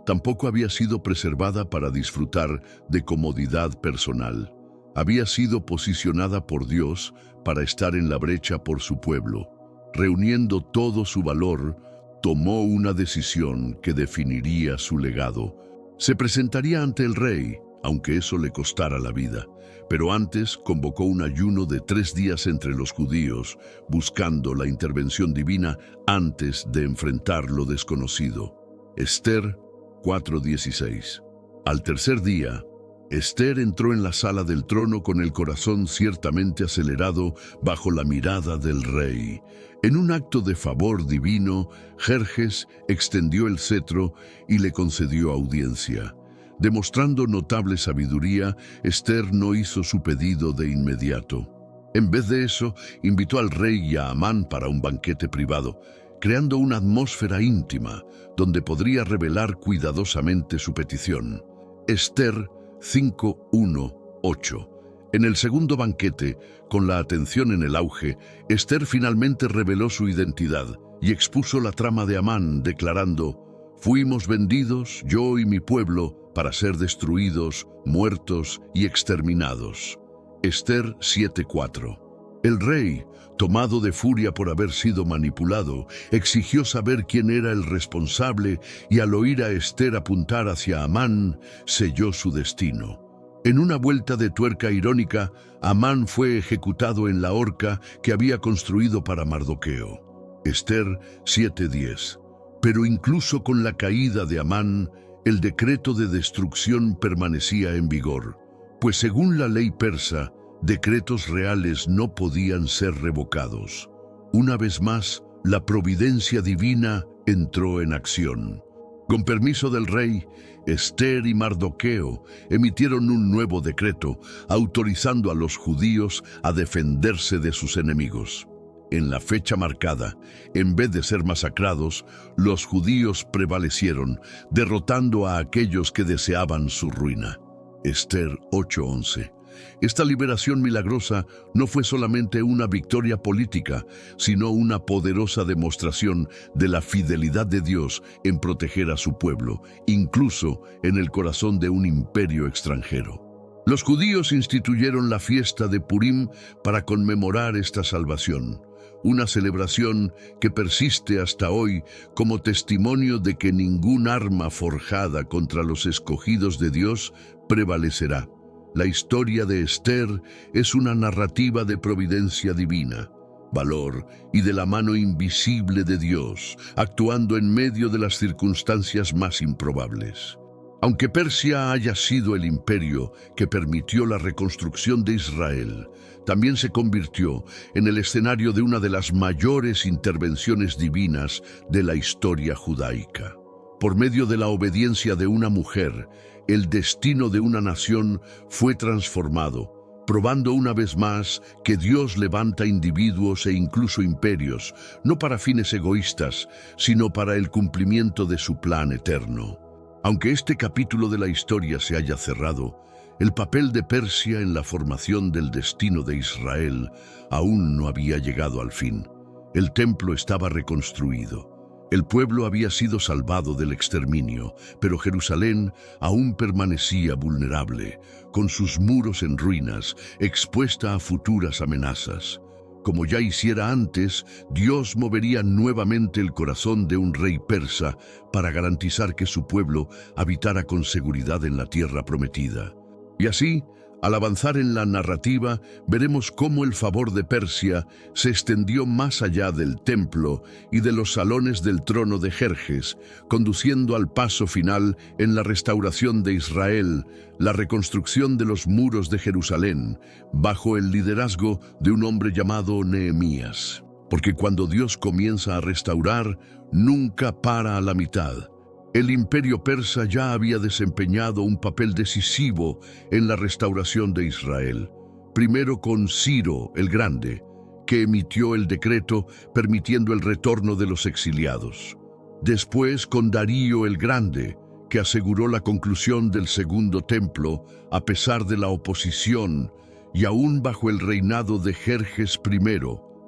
tampoco había sido preservada para disfrutar de comodidad personal. Había sido posicionada por Dios para estar en la brecha por su pueblo. Reuniendo todo su valor, tomó una decisión que definiría su legado. Se presentaría ante el rey, aunque eso le costara la vida, pero antes convocó un ayuno de 3 días entre los judíos, buscando la intervención divina antes de enfrentar lo desconocido. Esther 4:16. Al tercer día, Esther entró en la sala del trono con el corazón ciertamente acelerado bajo la mirada del rey. En un acto de favor divino, Jerjes extendió el cetro y le concedió audiencia. Demostrando notable sabiduría, Esther no hizo su pedido de inmediato. En vez de eso, invitó al rey y a Amán para un banquete privado, creando una atmósfera íntima donde podría revelar cuidadosamente su petición. Esther 5:1-8. En el segundo banquete, con la atención en el auge, Esther finalmente reveló su identidad y expuso la trama de Amán, declarando: «Fuimos vendidos, yo y mi pueblo, para ser destruidos, muertos y exterminados». Esther 7:4. El rey, tomado de furia por haber sido manipulado, exigió saber quién era el responsable y al oír a Esther apuntar hacia Amán, selló su destino. En una vuelta de tuerca irónica, Amán fue ejecutado en la horca que había construido para Mardoqueo. Esther 7:10. Pero incluso con la caída de Amán, el decreto de destrucción permanecía en vigor, pues según la ley persa, decretos reales no podían ser revocados. Una vez más, la providencia divina entró en acción. Con permiso del rey, Ester y Mardoqueo emitieron un nuevo decreto autorizando a los judíos a defenderse de sus enemigos. En la fecha marcada, en vez de ser masacrados, los judíos prevalecieron, derrotando a aquellos que deseaban su ruina. Ester 8:11. Esta liberación milagrosa no fue solamente una victoria política, sino una poderosa demostración de la fidelidad de Dios en proteger a su pueblo, incluso en el corazón de un imperio extranjero. Los judíos instituyeron la fiesta de Purim para conmemorar esta salvación, una celebración que persiste hasta hoy como testimonio de que ningún arma forjada contra los escogidos de Dios prevalecerá. La historia de Ester es una narrativa de providencia divina, valor y de la mano invisible de Dios, actuando en medio de las circunstancias más improbables. Aunque Persia haya sido el imperio que permitió la reconstrucción de Israel, también se convirtió en el escenario de una de las mayores intervenciones divinas de la historia judaica. Por medio de la obediencia de una mujer, el destino de una nación fue transformado, probando una vez más que Dios levanta individuos e incluso imperios, no para fines egoístas, sino para el cumplimiento de su plan eterno. Aunque este capítulo de la historia se haya cerrado, el papel de Persia en la formación del destino de Israel aún no había llegado al fin. El templo estaba reconstruido. El pueblo había sido salvado del exterminio, pero Jerusalén aún permanecía vulnerable, con sus muros en ruinas, expuesta a futuras amenazas. Como ya hiciera antes, Dios movería nuevamente el corazón de un rey persa para garantizar que su pueblo habitara con seguridad en la tierra prometida. Y así, al avanzar en la narrativa, veremos cómo el favor de Persia se extendió más allá del templo y de los salones del trono de Jerjes, conduciendo al paso final en la restauración de Israel, la reconstrucción de los muros de Jerusalén, bajo el liderazgo de un hombre llamado Nehemías. Porque cuando Dios comienza a restaurar, nunca para a la mitad. El imperio persa ya había desempeñado un papel decisivo en la restauración de Israel, primero con Ciro el Grande, que emitió el decreto permitiendo el retorno de los exiliados. Después con Darío el Grande, que aseguró la conclusión del segundo templo a pesar de la oposición, y aún bajo el reinado de Jerjes I,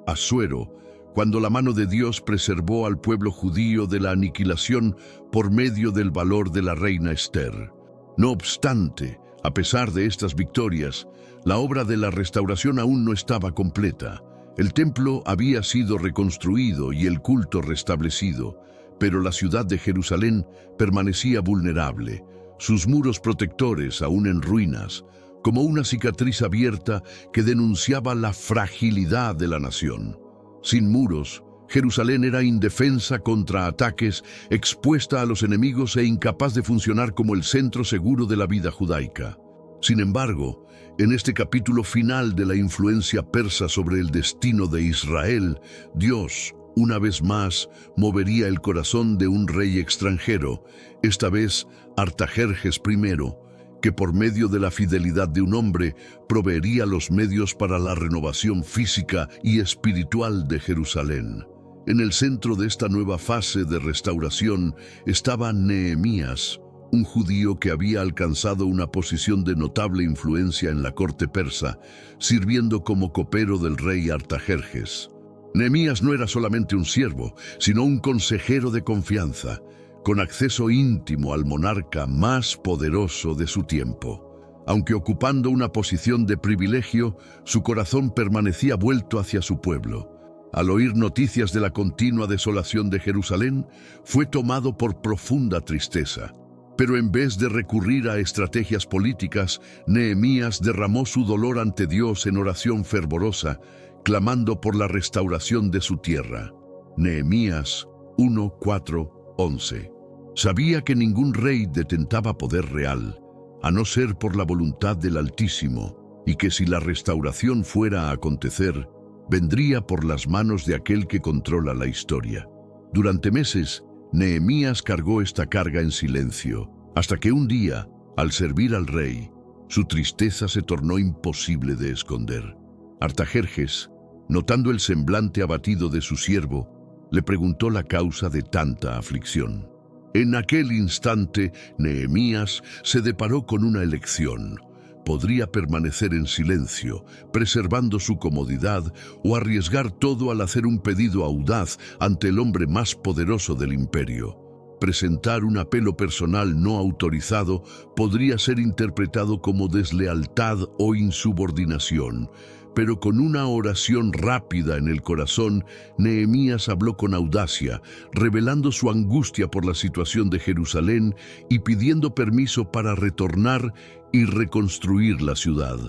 Asuero, cuando la mano de Dios preservó al pueblo judío de la aniquilación por medio del valor de la reina Ester. No obstante, a pesar de estas victorias, la obra de la restauración aún no estaba completa. El templo había sido reconstruido y el culto restablecido, pero la ciudad de Jerusalén permanecía vulnerable, sus muros protectores aún en ruinas, como una cicatriz abierta que denunciaba la fragilidad de la nación. Sin muros, Jerusalén era indefensa contra ataques, expuesta a los enemigos e incapaz de funcionar como el centro seguro de la vida judaica. Sin embargo, en este capítulo final de la influencia persa sobre el destino de Israel, Dios, una vez más, movería el corazón de un rey extranjero, esta vez Artajerjes I, que por medio de la fidelidad de un hombre proveería los medios para la renovación física y espiritual de Jerusalén. En el centro de esta nueva fase de restauración estaba Nehemías, un judío que había alcanzado una posición de notable influencia en la corte persa, sirviendo como copero del rey Artajerjes. Nehemías no era solamente un siervo, sino un consejero de confianza, con acceso íntimo al monarca más poderoso de su tiempo. Aunque ocupando una posición de privilegio, su corazón permanecía vuelto hacia su pueblo. Al oír noticias de la continua desolación de Jerusalén, fue tomado por profunda tristeza. Pero en vez de recurrir a estrategias políticas, Nehemías derramó su dolor ante Dios en oración fervorosa, clamando por la restauración de su tierra. Nehemías 1:4-11. Sabía que ningún rey detentaba poder real, a no ser por la voluntad del Altísimo, y que si la restauración fuera a acontecer, vendría por las manos de aquel que controla la historia. Durante meses, Nehemías cargó esta carga en silencio, hasta que un día, al servir al rey, su tristeza se tornó imposible de esconder. Artajerjes, notando el semblante abatido de su siervo, le preguntó la causa de tanta aflicción. En aquel instante, Nehemías se deparó con una elección. Podría permanecer en silencio, preservando su comodidad, o arriesgar todo al hacer un pedido audaz ante el hombre más poderoso del imperio. Presentar un apelo personal no autorizado podría ser interpretado como deslealtad o insubordinación, pero con una oración rápida en el corazón, Nehemías habló con audacia, revelando su angustia por la situación de Jerusalén y pidiendo permiso para retornar y reconstruir la ciudad.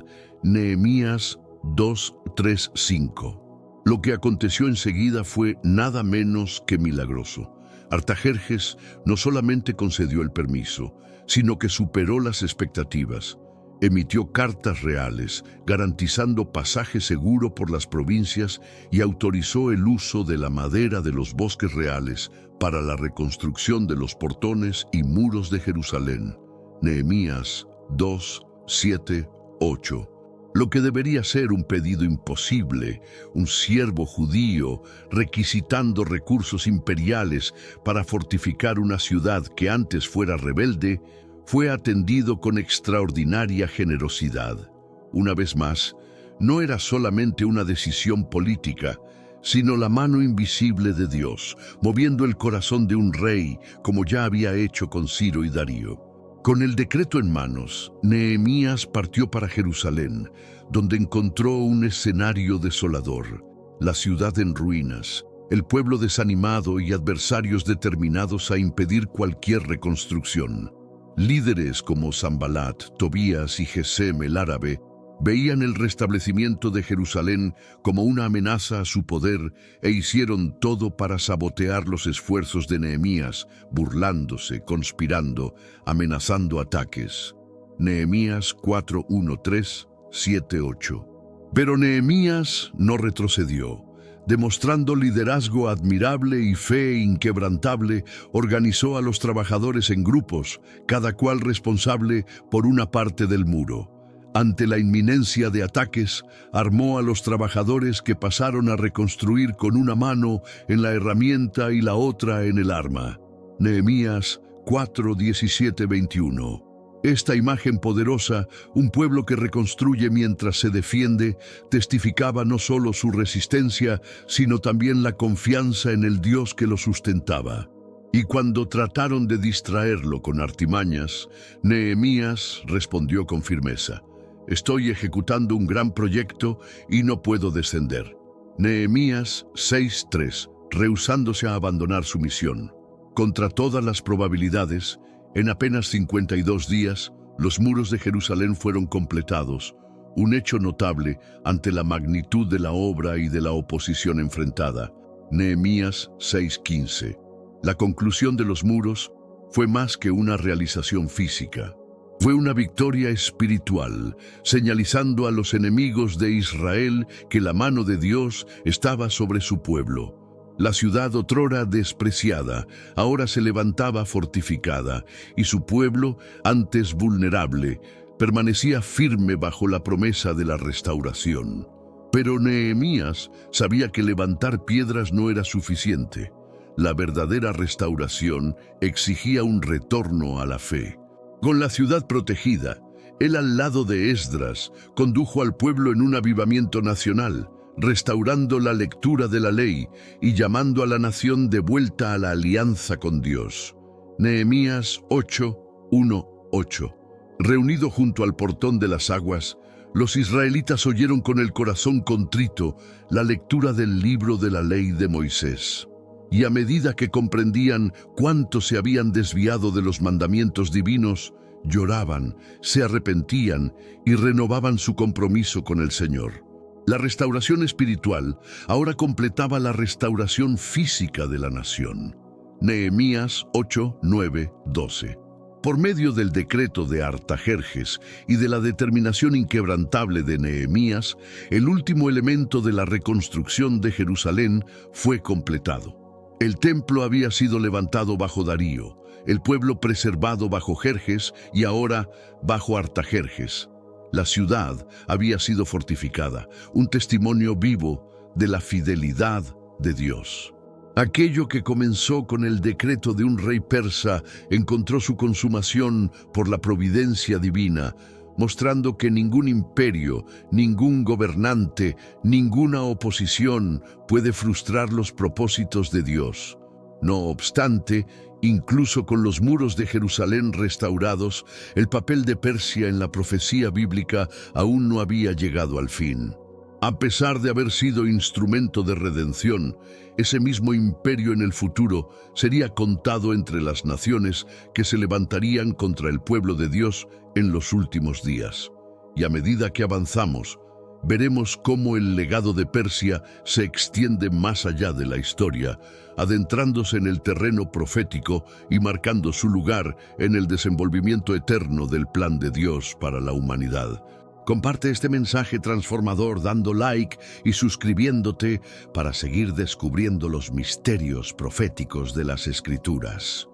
Nehemías 2:3-5. Lo que aconteció enseguida fue nada menos que milagroso. Artajerjes no solamente concedió el permiso, sino que superó las expectativas. Emitió cartas reales, garantizando pasaje seguro por las provincias y autorizó el uso de la madera de los bosques reales para la reconstrucción de los portones y muros de Jerusalén. Nehemías 2:7-8. Lo que debería ser un pedido imposible, un siervo judío requisitando recursos imperiales para fortificar una ciudad que antes fuera rebelde, fue atendido con extraordinaria generosidad. Una vez más, no era solamente una decisión política, sino la mano invisible de Dios, moviendo el corazón de un rey, como ya había hecho con Ciro y Darío. Con el decreto en manos, Nehemías partió para Jerusalén, donde encontró un escenario desolador, la ciudad en ruinas, el pueblo desanimado y adversarios determinados a impedir cualquier reconstrucción. Líderes como Sanbalat, Tobías y Gesem el árabe veían el restablecimiento de Jerusalén como una amenaza a su poder e hicieron todo para sabotear los esfuerzos de Nehemías, burlándose, conspirando, amenazando ataques. Nehemías 4:1-3-7-8. Pero Nehemías no retrocedió. Demostrando liderazgo admirable y fe inquebrantable, organizó a los trabajadores en grupos, cada cual responsable por una parte del muro. Ante la inminencia de ataques, armó a los trabajadores que pasaron a reconstruir con una mano en la herramienta y la otra en el arma. Nehemías 4:17-21. Esta imagen poderosa, un pueblo que reconstruye mientras se defiende, testificaba no solo su resistencia, sino también la confianza en el Dios que lo sustentaba. Y cuando trataron de distraerlo con artimañas, Nehemías respondió con firmeza: «Estoy ejecutando un gran proyecto y no puedo descender». Nehemías 6:3, rehusándose a abandonar su misión. Contra todas las probabilidades, en apenas 52 días, los muros de Jerusalén fueron completados, un hecho notable ante la magnitud de la obra y de la oposición enfrentada. Nehemías 6:15. La conclusión de los muros fue más que una realización física. Fue una victoria espiritual, señalizando a los enemigos de Israel que la mano de Dios estaba sobre su pueblo. La ciudad otrora despreciada, ahora se levantaba fortificada, y su pueblo, antes vulnerable, permanecía firme bajo la promesa de la restauración. Pero Nehemías sabía que levantar piedras no era suficiente. La verdadera restauración exigía un retorno a la fe. Con la ciudad protegida, él al lado de Esdras condujo al pueblo en un avivamiento nacional, restaurando la lectura de la ley y llamando a la nación de vuelta a la alianza con Dios. Nehemías 8:1-8. Reunido junto al portón de las aguas, los israelitas oyeron con el corazón contrito la lectura del libro de la ley de Moisés. Y a medida que comprendían cuánto se habían desviado de los mandamientos divinos, lloraban, se arrepentían y renovaban su compromiso con el Señor. La restauración espiritual ahora completaba la restauración física de la nación. Nehemías 8, 9, 12. Por medio del decreto de Artajerjes y de la determinación inquebrantable de Nehemías, el último elemento de la reconstrucción de Jerusalén fue completado. El templo había sido levantado bajo Darío, el pueblo preservado bajo Jerjes y ahora bajo Artajerjes. La ciudad había sido fortificada, un testimonio vivo de la fidelidad de Dios. Aquello que comenzó con el decreto de un rey persa encontró su consumación por la providencia divina, mostrando que ningún imperio, ningún gobernante, ninguna oposición puede frustrar los propósitos de Dios. No obstante, incluso con los muros de Jerusalén restaurados, el papel de Persia en la profecía bíblica aún no había llegado al fin. A pesar de haber sido instrumento de redención, ese mismo imperio en el futuro sería contado entre las naciones que se levantarían contra el pueblo de Dios en los últimos días. Y a medida que avanzamos, veremos cómo el legado de Persia se extiende más allá de la historia, adentrándose en el terreno profético y marcando su lugar en el desenvolvimiento eterno del plan de Dios para la humanidad. Comparte este mensaje transformador dando like y suscribiéndote para seguir descubriendo los misterios proféticos de las Escrituras.